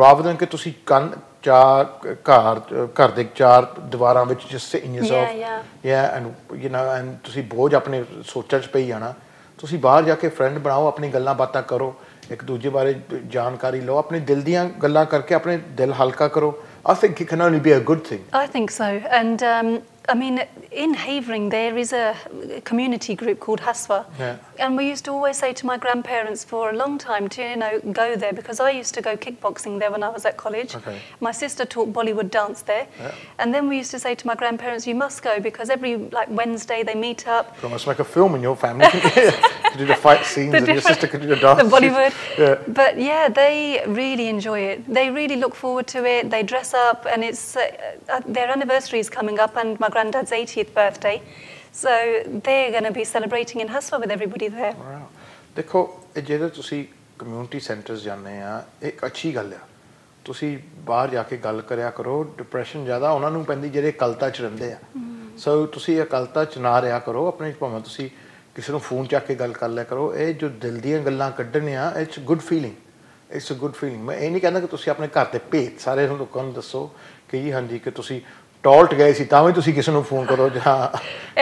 rather than ਕਿ ਤੁਸੀਂ ਘਰ ਦੇ ਚਾਰ ਦੀਵਾਰਾਂ ਵਿੱਚ just sit in yourself. Yeah, and you know, and ਤੁਸੀਂ ਬੋਝ ਆਪਣੇ ਸੋਚਾਂ 'ਚ ਪਈ ਜਾਣਾ ਤੁਸੀਂ ਬਾਹਰ ਜਾ ਕੇ ਫਰੈਂਡ ਬਣਾਓ ਆਪਣੀ ਗੱਲਾਂ ਬਾਤਾਂ ਕਰੋ ਇੱਕ ਦੂਜੇ ਬਾਰੇ ਜਾਣਕਾਰੀ ਲਓ ਆਪਣੇ ਦਿਲ ਦੀਆਂ ਗੱਲਾਂ ਕਰਕੇ ਆਪਣੇ ਦਿਲ ਹਲਕਾ ਕਰੋ I think it can only be a good thing. I think so. And I mean, in Havering, there is a community group called Haswa. Yeah. And we used to always say to my grandparents for a long time to, you know, go there because I used to go kickboxing there when I was at college. Okay. My sister taught Bollywood dance there. Yeah. And then we used to say to my grandparents, you must go because every Wednesday they meet up. You almost make a film in your family. To do the fight scenes and your sister could do the dance. The Bollywood. Yeah. But yeah, they really enjoy it. They really look forward to it. They dress up and it's their anniversary is coming up and my granddad's 80th birthday. So they're going to be celebrating in Haswa with everybody there. Wow. ਦੇਖੋ ਜਿਹੜੇ ਤੁਸੀਂ community centres ਜਾਂਦੇ ਆ ਇੱਕ ਅੱਛੀ ਗੱਲ ਆ ਤੁਸੀਂ ਬਾਹਰ ਜਾ ਕੇ ਗੱਲ ਕਰਿਆ ਕਰੋ ਡਿਪਰੈਸ਼ਨ ਜ਼ਿਆਦਾ ਉਹਨਾਂ ਨੂੰ ਪੈਂਦੀ ਜਿਹੜੇ ਕਲਤਾ 'ਚ ਰਹਿੰਦੇ ਆ ਸੋ ਤੁਸੀਂ ਇਹ ਕਲਤਾ 'ਚ ਨਾ ਰਿਹਾ ਕਰੋ ਆਪਣੇ ਭਾਵੇਂ ਤੁਸੀਂ ਕਿਸੇ ਨੂੰ ਫੋਨ ਚੱਕ ਕੇ ਗੱਲ ਕਰ ਲਿਆ ਕਰੋ ਇਹ ਜੋ ਦਿਲ ਦੀਆਂ ਗੱਲਾਂ ਕੱਢਣ ਆ it's good feeling it's a good feeling ਮੈਂ ਇਹ ਨਹੀਂ ਕਹਿੰਦਾ ਕਿ ਤੁਸੀਂ ਆਪਣੇ ਘਰ ਦੇ ਭੇਤ ਸਾਰੇ ਲੋਕਾਂ ਨੂੰ ਦੱਸੋ ਕਿ ਜੀ ਹਾਂਜੀ ਕਿ ਤੁਸੀਂ ਟੌਲਟ ਗਏ ਸੀ ਤਾਂ ਵੀ ਤੁਸੀਂ ਕਿਸੇ ਨੂੰ ਫੋਨ ਕਰੋ ਜਾਂ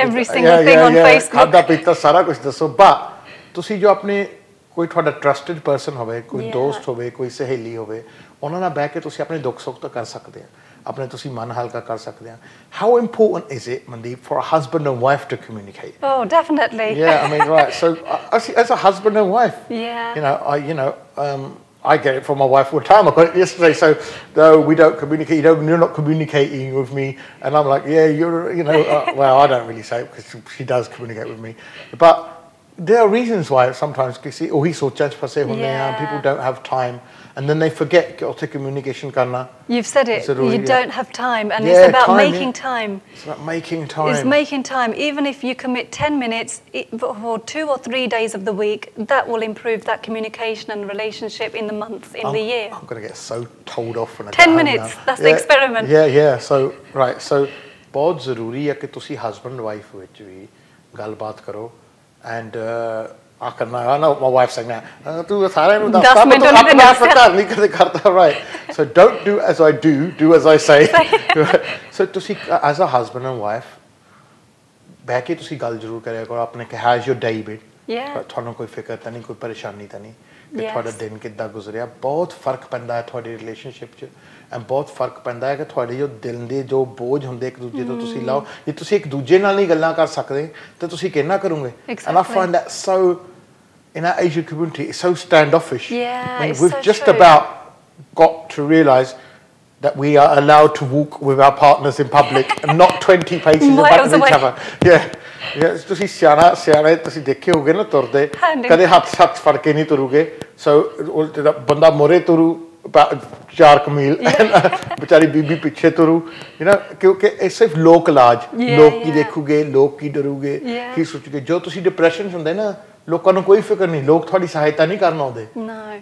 every single thing on Facebook ਖਾਦਾ ਪੀਤਾ ਸਾਰਾ ਕੁਝ ਦੱਸੋ ਬਟ ਤੁਸੀਂ ਜੋ ਆਪਣੇ ਕੋਈ ਤੁਹਾਡਾ ਟਰਸਟਡ ਪਰਸਨ ਹੋਵੇ ਕੋਈ ਦੋਸਤ ਹੋਵੇ ਕੋਈ ਸਹੇਲੀ ਹੋਵੇ ਉਹਨਾਂ ਨਾਲ ਬਹਿ ਕੇ ਤੁਸੀਂ ਆਪਣੇ ਦੁੱਖ ਸੁੱਖ ਤਾਂ ਕਰ ਸਕਦੇ ਆ ਆਪਣੇ ਤੁਸੀਂ ਮਨ ਹਲਕਾ ਕਰ ਸਕਦੇ ਆ how important is it Mandeep for a husband and wife to communicate oh definitely yeah I mean right so as a husband and wife yeah you know I get it from my wife all the time. I got it yesterday. So, no, we don't communicate. You're not communicating with me. And I'm like, yeah, you know, well, I don't really say it because she does communicate with me. But there are reasons why sometimes he so people don't have time. And then they forget to communication karna. You've said it. You don't have time. And it's about making time. It's about making time. It's making time. Even if you commit 10 minutes for 2 or 3 days of the week, that will improve that communication and relationship in the month, in the year. I'm going to get so told off when I 10 minutes. That's the experiment. Yeah. So, right. So, बहुत ज़रूरी है कि तुसी husband wife विच भी गलबात करो and I know my wife's saying that. Tu sare nu das ta tu apna kar nahi karta right. So don't do as I do as I say. So tusi as a husband and wife back ke tusi gal zarur karya karo apne ke has your day been. Yeah. ਤੁਹਾਨੂੰ ਕੋਈ ਫਿਕਰ ਤਾਂ ਨਹੀਂ ਕੋਈ ਪਰੇਸ਼ਾਨੀ ਤਾਂ ਨਹੀਂ ਕਿ ਤੁਹਾਡਾ ਦਿਨ ਕਿੱਦਾਂ ਗੁਜ਼ਰਿਆ ਬਹੁਤ ਫਰਕ ਪੈਂਦਾ ਹੈ ਤੁਹਾਡੀ ਰਿਲੇਸ਼ਨਸ਼ਿਪ 'ਚ ਐਂਡ ਬਹੁਤ ਫਰਕ ਪੈਂਦਾ ਹੈ ਕਿ ਤੁਹਾਡੇ ਜੋ ਦਿਲ ਦੇ ਜੋ ਬੋਝ ਹੁੰਦੇ ਇੱਕ ਦੂਜੇ ਤੋਂ ਤੁਸੀਂ ਲਾਓ ਜੇ ਤੁਸੀਂ ਇੱਕ ਦੂਜੇ ਨਾਲ ਨਹੀਂ ਗੱਲਾਂ ਕਰ ਸਕਦੇ ਤਾਂ ਤੁਸੀਂ ਕਿੰਨਾ ਕਰੋਗੇ and I find that so in our Asian community it's so standoffish we've just about got to realise that we are allowed to walk with our partners in public and not 20 paces in back of each other ਤੁਸੀਂ ਸਿਆਣੇ ਤੁਸੀਂ ਦੇਖੇ ਹੋਗੇ ਨਾ ਤੁਰਦੇ ਕਦੇ ਹੱਥ ਫੜ ਕੇ ਨਹੀਂ ਤੁਰੂਗੇ ਸੋ ਬੰਦਾ ਮੋਰੇ ਤੁਰੂ 4 मील बेचारी बीबी पीछे तुरू क्योंकि ये सिर्फ लोक इलाज लोग की देखोगे लोग की डरोगे की सोचोगे जो तुसी डिप्रेशन हुंदे ना लोगों को कोई फिक्र नहीं लोग थोड़ी सहायता नहीं करना आउंदे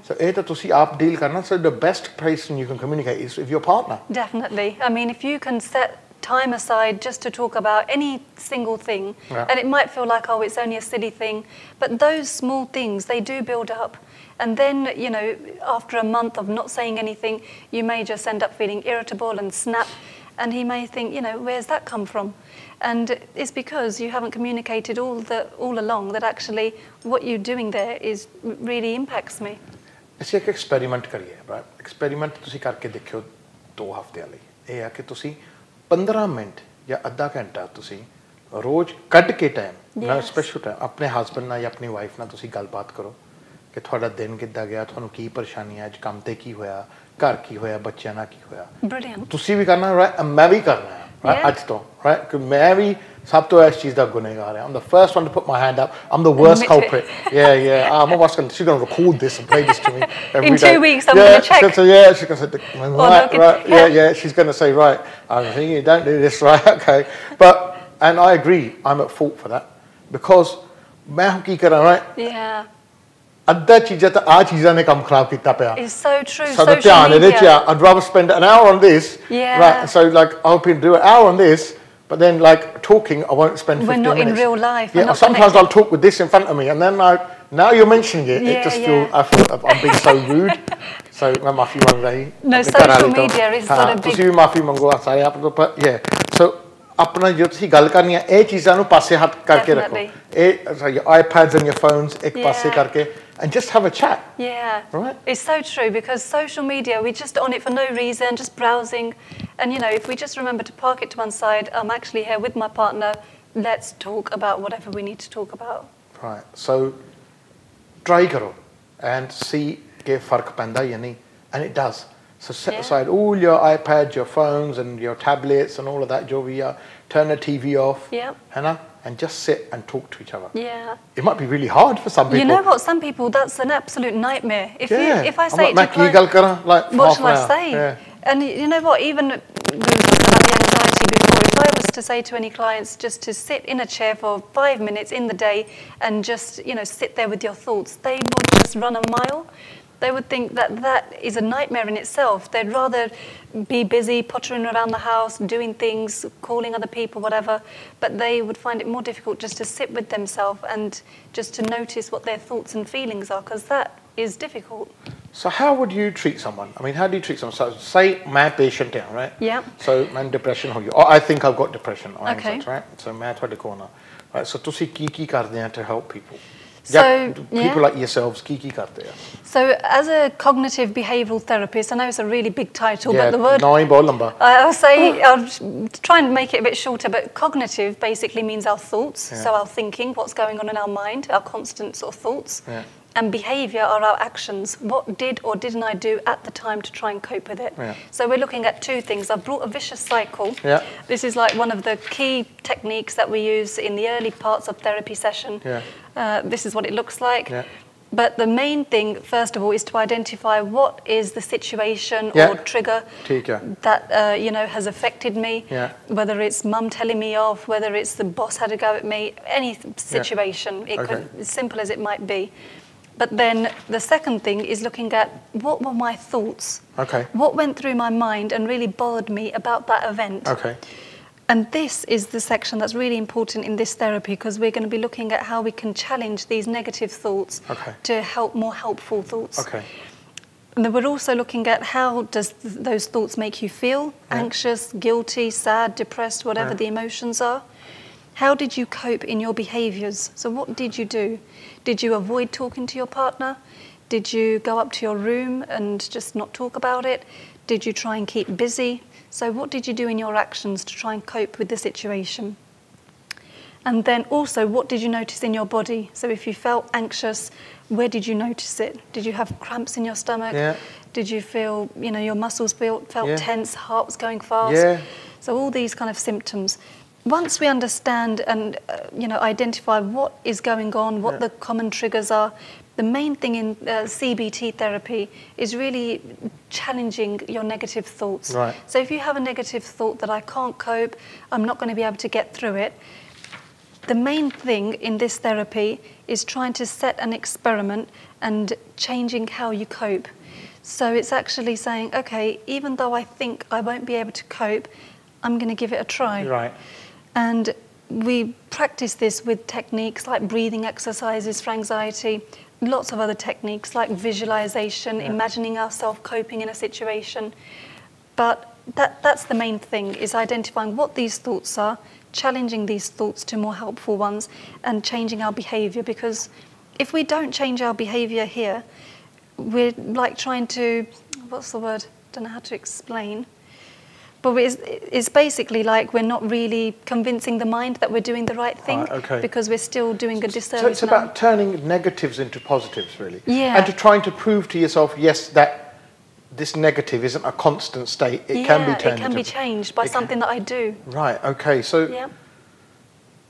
so ये तो तुसी आप डील करना so the best person you can communicate is with your partner. Definitely. I mean, if you can set time aside just to talk about any single thing, and it might feel like, oh, it's only a silly thing, but those small things, they do build up. And then, after a month of not saying anything, you may just end up feeling irritable and snap, and he may think, where's that come from? And it's because you haven't communicated all along that actually what you're doing there really impacts me. ਅਸੀਂ ਇੱਕ experiment ਕਰੀਏ right experiment ਤੁਸੀਂ ਕਰਕੇ ਦੇਖਿਓ 2 ਹਫ਼ਤਿਆਂ ਲਈ ਇਹ ਆ ਕਿ ਤੁਸੀਂ 15 ਮਿੰਟ ਜਾਂ ਅੱਧਾ ਘੰਟਾ ਤੁਸੀਂ ਰੋਜ਼ ਕੱਢ ਕੇ ਟਾਈਮ ਨਾਲ ਸਪੈਸ਼ਲ ਟਾਈਮ ਆਪਣੇ ਹਸਬੈਂਡ ਨਾਲ ਜਾਂ ਆਪਣੀ ਵਾਈਫ ਨਾਲ ਤੁਸੀਂ ਗੱਲਬਾਤ ਕਰੋ ਕਿ ਤੁਹਾਡਾ ਦਿਨ ਕਿੱਦਾਂ ਗਿਆ ਤੁਹਾਨੂੰ ਕੀ ਪਰੇਸ਼ਾਨੀਆਂ ਅੱਜ ਕੰਮ ਤੇ ਕੀ ਹੋਇਆ ਘਰ ਕੀ ਹੋਇਆ ਬੱਚਿਆਂ ਨਾਲ ਕੀ ਹੋਇਆ Brilliant. ਤੁਸੀਂ ਵੀ ਕਰਨਾ ਰਾਈਟ ਮੈਂ ਵੀ ਕਰਨਾ ਹੈ right? ਅੱਜ ਤੋਂ right ਕਿ ਮੈਂ ਵੀ ਸਭ ਤੋਂ ਇਸ ਚੀਜ਼ ਦਾ ਗੁਨੇਗਾਰ ਹਾਂ I'm the first one to put my hand up I'm the worst culprit yeah I'm almost going she's going to record this and play this to me every in day. 2 weeks I'm going to check she's going to say right she's going to say right I'm thinking you don't do this right okay and I agree I'm at fault for that because ਮੈਂ ਕੀ ਕਰਾਂ right ਅੱਧਾ ਚੀਜ਼ਾਂ ਤਾਂ ਆ ਚੀਜ਼ਾਂ ਨੇ ਕੰਮ ਖਰਾਬ ਕੀਤਾ ਪਿਆ It's so true ਸਾਡਾ ਧਿਆਨ ਇਹਦੇ ਚ I'd rather spend an hour on this right so like I hope you do an hour on this but then like talking I won't spend 15 minutes. We're not in real life. Yeah, sometimes I'll talk with this in front of me and then now you're mentioning it it just feels I feel I'm being so rude so मैं माफी मांग रही No, social media is not a big ਤੁਸੀਂ ਵੀ ਮਾਫੀ ਮੰਗੋ ਸਾਰੇ ਆਪ ਤੋਂ yeah so ਆਪਣਾ ਜੋ ਤੁਸੀਂ ਗੱਲ ਕਰਨੀ ਹੈ ਇਹ ਚੀਜ਼ਾਂ ਨੂੰ ਪਾਸੇ ਹੱਥ ਕਰਕੇ ਰੱਖੋ ਇਹ iPads and your phones ਇੱਕ ਪਾਸੇ ਕਰਕੇ and just have a chat. Yeah. Right? It's so true because social media, we're just on it for no reason, just browsing. And, if we just remember to park it to one side, I'm actually here with my partner, let's talk about whatever we need to talk about. Right. So, try karo and see ke fark penda ya nahi. And it does. So set aside all your iPads, your phones and your tablets and all of that, jo bhi hai. Turn the TV off. Yeah. And just sit and talk to each other. Yeah. It might be really hard for some people. You know what? Some people, that's an absolute nightmare. If I say to client, what shall I say? Yeah. And you know what? Even we were talking about the anxiety before. If I was to say to any clients just to sit in a chair for 5 minutes in the day and just, sit there with your thoughts, they would just run a mile. They would think that is a nightmare in itself. They'd rather be busy pottering around the house, doing things, calling other people, whatever, but they would find it more difficult just to sit with themselves and just to notice what their thoughts and feelings are, because that is difficult. So how would you treat someone? I mean, how do you treat someone? So say my patient here, right? Yeah. So man depression ho gaya. I think I've got depression or anxiety, right? So मैं ਤੁਹਾਡੇ ਕੋਲ ਨਾ. Right. So ਤੁਸੀਂ ਕੀ ਕਰਦੇ ਆ to help people? So, people like yourselves, ki karte hai? So, as a cognitive behavioural therapist, I know it's a really big title, but the word... I'll try and make it a bit shorter, but cognitive basically means our thoughts, so our thinking, what's going on in our mind, our constant sort of thoughts. And behaviour are our actions. What did or didn't I do at the time to try and cope with it? So we're looking at 2 things. I've brought a vicious cycle. This is like one of the key techniques that we use in the early parts of therapy session. This is what it looks like. But the main thing, first of all, is to identify what is the situation or trigger that has affected me. Whether it's mum telling me off, whether it's the boss had a go at me, any situation. It could, as simple as it might be. But then the second thing is looking at what were my thoughts. What went through my mind and really bothered me about that event. And this is the section that's really important in this therapy because we're going to be looking at how we can challenge these negative thoughts to help more helpful thoughts. And then we're also looking at how does those thoughts make you feel, anxious, guilty, sad, depressed, whatever the emotions are. How did you cope in your behaviours? So what did you do? Did you avoid talking to your partner? Did you go up to your room and just not talk about it? Did you try and keep busy? So what did you do in your actions to try and cope with the situation? And then also, what did you notice in your body? So if you felt anxious, where did you notice it? Did you have cramps in your stomach? Did you feel, your muscles felt tense, heart was going fast? So all these kind of symptoms. Once we understand and identify what is going on, what the common triggers are, the main thing in CBT therapy is really challenging your negative thoughts. Right. So if you have a negative thought that I can't cope, I'm not going to be able to get through it, the main thing in this therapy is trying to set an experiment and changing how you cope. So it's actually saying, okay, even though I think I won't be able to cope, I'm going to give it a try. Right. And we practice this with techniques like breathing exercises for anxiety, lots of other techniques like visualization, imagining ourselves coping in a situation. But that's the main thing, is identifying what these thoughts are, challenging these thoughts to more helpful ones, and changing our behavior. Because if we don't change our behavior here, we're like trying to, what's the word? Don't know how to explain. But it's basically like we're not really convincing the mind that we're doing the right thing, because we're still doing a disservice. So it's about turning negatives into positives, really. Yeah. And to trying to prove to yourself, yes, that this negative isn't a constant state. It can be turned it can be changed by something that I do. Right, okay. So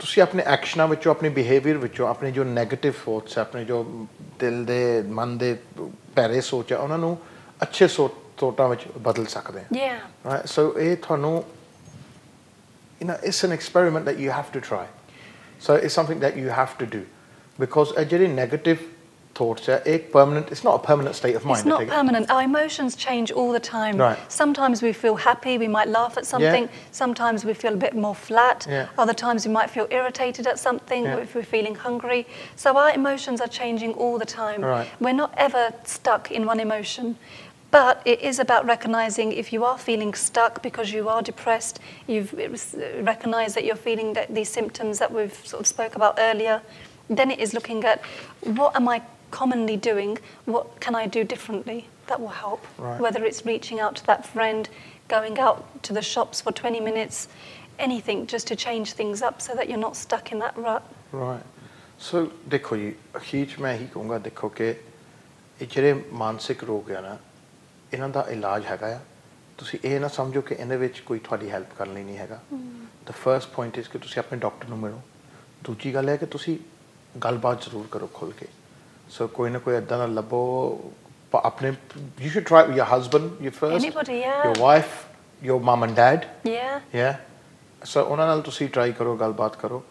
ਤੁਸੀਂ ਆਪਣੇ ਐਕਸ਼ਨਾਂ ਵਿੱਚੋਂ, ਆਪਣੇ behaviour ਵਿੱਚੋਂ, ਆਪਣੇ ਜੋ negative thoughts ਹੈ, ਆਪਣੇ ਜੋ ਦਿਲ ਦੇ ਮਨ ਦੇ ਭੈੜੇ ਸੋਚ ਹੈ, ਉਹਨਾਂ ਨੂੰ ਅੱਛੇ ਥੋਟਾਂ ਵਿੱਚ ਬਦਲ ਸਕਦੇ ਹਾਂ। Right, so ਇਹ ਤੁਹਾਨੂੰ, it's an experiment that you have to try. So it's something that you have to do, because a ਜਿਹੜੇ negative thoughts are permanent. It's not a permanent state of mind. It's not permanent. Our emotions change all the time. Right. Sometimes we feel happy, we might laugh at something. Sometimes we feel a bit more flat. Other times we might feel irritated at something, if we're feeling hungry. So our emotions are changing all the time. Right. We're not ever stuck in one emotion. But it is about recognizing if you are feeling stuck because you are depressed, you've recognized that you're feeling these symptoms that we've sort of spoke about earlier, then it is looking at what am I commonly doing, what can I do differently that will help. Right. Whether it's reaching out to that friend, going out to the shops for 20 minutes, anything just to change things up so that you're not stuck in that rut. Right. So ਦੇਖੋ ਜੀ, ਅਖੀਰ 'ਚ ਮੈਂ ਇਹੀ ਕਹੂੰਗਾ, ਦੇਖੋ ਕਿ ਇਹ ਜਿਹੜੇ ਮਾਨਸਿਕ ਰੋਗ ਆ ਨਾ, ਇਹਨਾਂ ਦਾ ਇਲਾਜ ਹੈਗਾ ਆ। ਤੁਸੀਂ ਇਹ ਨਾ ਸਮਝੋ ਕਿ ਇਹਦੇ ਵਿੱਚ ਕੋਈ ਤੁਹਾਡੀ ਹੈਲਪ ਕਰਨ ਲਈ ਨਹੀਂ ਹੈਗਾ। The first point is ਕਿ ਤੁਸੀਂ ਆਪਣੇ ਡਾਕਟਰ ਨੂੰ ਮਿਲੋ। ਦੂਜੀ ਗੱਲ ਹੈ ਕਿ ਤੁਸੀਂ ਗੱਲਬਾਤ ਜ਼ਰੂਰ ਕਰੋ ਖੁੱਲ੍ਹ ਕੇ। So ਕੋਈ ਨਾ ਕੋਈ ਇੱਦਾਂ ਦਾ ਲੱਭੋ ਆਪਣੇ, you should try it with your husband, your first, your wife, your mum and dad. Yeah. So ਉਹਨਾਂ ਨਾਲ ਤੁਸੀਂ ਟਰਾਈ ਕਰੋ, ਗੱਲਬਾਤ ਕਰੋ,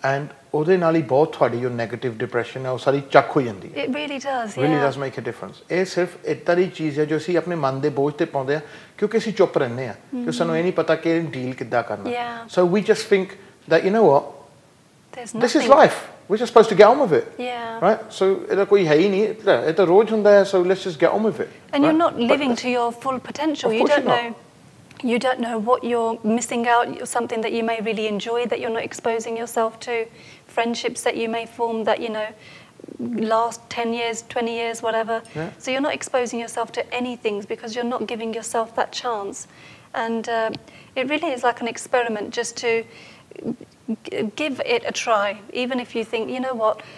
and ਉਹਦੇ ਨਾਲ ਹੀ ਬਹੁਤ ਤੁਹਾਡੀ ਜੋ ਨੈਗੇਟਿਵ ਡਿਪਰੈਸ਼ਨ ਹੈ ਉਹ ਸਾਰੀ ਚੱਕ ਹੋ ਜਾਂਦੀ ਹੈ। It really does, really does make a difference. ਇਹ ਸਿਰਫ ਇੱਦਾਂ ਦੀ ਚੀਜ਼ ਹੈ ਜੋ ਅਸੀਂ ਆਪਣੇ ਮਨ ਦੇ ਬੋਝ ਤੇ ਪਾਉਂਦੇ ਹਾਂ ਕਿਉਂਕਿ ਅਸੀਂ ਚੁੱਪ ਰਹਿੰਦੇ ਹਾਂ, ਕਿਉਂਕਿ ਸਾਨੂੰ ਇਹ ਨਹੀਂ ਪਤਾ ਕਿ ਡੀਲ ਕਿੱਦਾਂ ਕਰਨਾ। So we just think that, you know what, this is life. We're just supposed to get on with it. Right? So ਇਹਦਾ ਕੋਈ ਹੈ ਹੀ ਨਹੀਂ, ਇਹ ਤਾਂ ਰੋਜ਼ ਹੁੰਦਾ ਹੈ, so let's just get on with it. And you're not living to your full potential. You don't know what you're missing out, something that you may really enjoy that you're not exposing yourself to, friendships that you may form that, last 10 years, 20 years, whatever. So you're not exposing yourself to anything because you're not giving yourself that chance. And it really is like an experiment just to give it a try. Even if you think, you know what,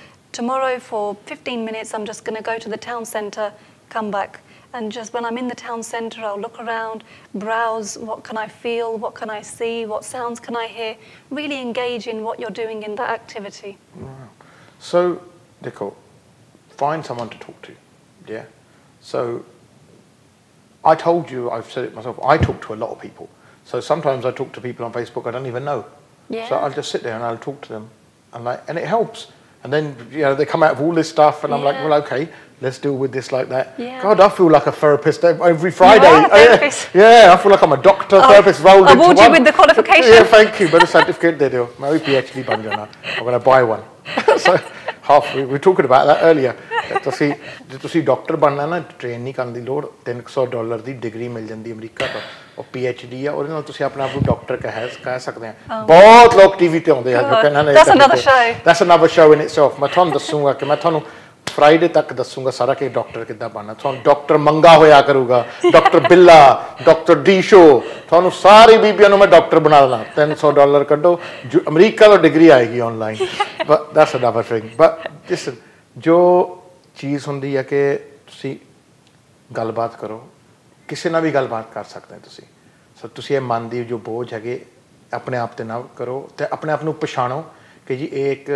tomorrow for 15 minutes I'm just going to go to the town centre, come back. And just when I'm in the town centre, I'll look around, browse, what can I feel, what can I see, what sounds can I hear, really engage in what you're doing in that activity. Wow. So, Nico, find someone to talk to, yeah? So, I told you, I've said it myself, I talk to a lot of people. So sometimes I talk to people on Facebook I don't even know. So I'll just sit there and I'll talk to them, and it helps. And then, they come out of all this stuff, and I'm like, well, okay, let's deal with this like that. God, I feel like a therapist every Friday. You are a therapist. I feel like I'm a doctor, therapist rolled into one. Award you with the qualification. Yeah, thank you. But a certificate they do. My PhD ban jana. I'm going to buy one. So we were talking about that earlier. ਜੇ ਤੁਸੀਂ doctor ਬਣਨਾ ਨਾ, train ਨਹੀਂ ਕਰਨ ਦੀ ਲੋੜ, $300 ਦੀ degree ਮਿਲ ਜਾਂਦੀ America ਤੋਂ, ਉਹ PhD ਆ, ਉਹਦੇ ਨਾਲ ਤੁਸੀਂ ਆਪਣੇ ਆਪ ਨੂੰ ਡਾਕਟਰ ਕਹਿ ਸਕਦੇ ਆ। ਬਹੁਤ ਲੋਕ ਟੀਵੀ ਤੇ ਆਉਂਦੇ ਆ ਜੋ ਕਹਿੰਦੇ ਨੇ that's another show in itself. ਮੈਂ ਤੁਹਾਨੂੰ ਦੱਸੂਗਾ ਕਿ ਮੈਂ ਤੁਹਾਨੂੰ ਫਰਾਈਡੇ ਤੱਕ ਦੱਸੂਗਾ ਸਾਰਾ ਕਿ ਡਾਕਟਰ ਕਿੱਦਾਂ ਬਣਨਾ। ਤੁਹਾਨੂੰ ਡਾਕਟਰ ਮੰਗਾ ਹੋਇਆ ਕਰੂਗਾ, ਡਾਕਟਰ ਬਿੱਲਾ, ਡਾਕਟਰ ਡੀ ਸ਼ੋ, ਤੁਹਾਨੂੰ ਸਾਰੀ ਬੀਬੀਆਂ ਨੂੰ ਮੈਂ ਡਾਕਟਰ ਬਣਾ ਦੇਣਾ। $300 ਕੱਢੋ, ਅਮਰੀਕਾ ਤੋਂ ਡਿਗਰੀ ਆਏਗੀ online. But that's another thing. But listen, ਜੋ ਚੀਜ਼ ਹੁੰਦੀ ਹੈ ਕਿ ਤੁਸੀਂ ਗੱਲਬਾਤ ਕਰੋ, ਕਿਸੇ ਨਾਲ ਵੀ ਗੱਲਬਾਤ ਕਰ ਸਕਦੇ ਹੋ ਤੁਸੀਂ। ਸੋ ਤੁਸੀਂ ਇਹ ਮਨ ਦੀ ਜੋ ਬੋਝ ਹੈਗੇ ਆਪਣੇ ਆਪ 'ਤੇ ਨਾ ਕਰੋ, ਅਤੇ ਆਪਣੇ ਆਪ ਨੂੰ ਪਛਾਣੋ ਕਿ ਜੀ ਇਹ ਇੱਕ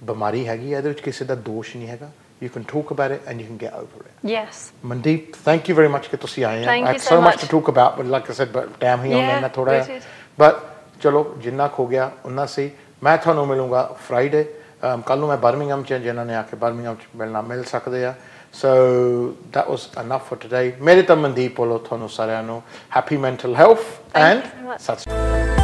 ਬਿਮਾਰੀ ਹੈਗੀ, ਇਹਦੇ ਵਿੱਚ ਕਿਸੇ ਦਾ ਦੋਸ਼ ਨਹੀਂ ਹੈਗਾ, you can talk about it and you can get over it. Yes. Mandeep, thank you very much कि तुसी आए हैं. Thank I you had so so much much. to talk about, but like I said, but time ही होने ना थोड़ा है. But चलो जिन्ना खो गया उन्ना से मैं थानू मिलूँगा Friday. कल नू मैं बर्मिंघम च जिन्हों ने आके बर्मिंघम च मिलना मिल सकते हैं. So that was enough for today. मेरे तो मनदीप बोलो थानू सारियां नू happy mental health and सत श्री अकाल.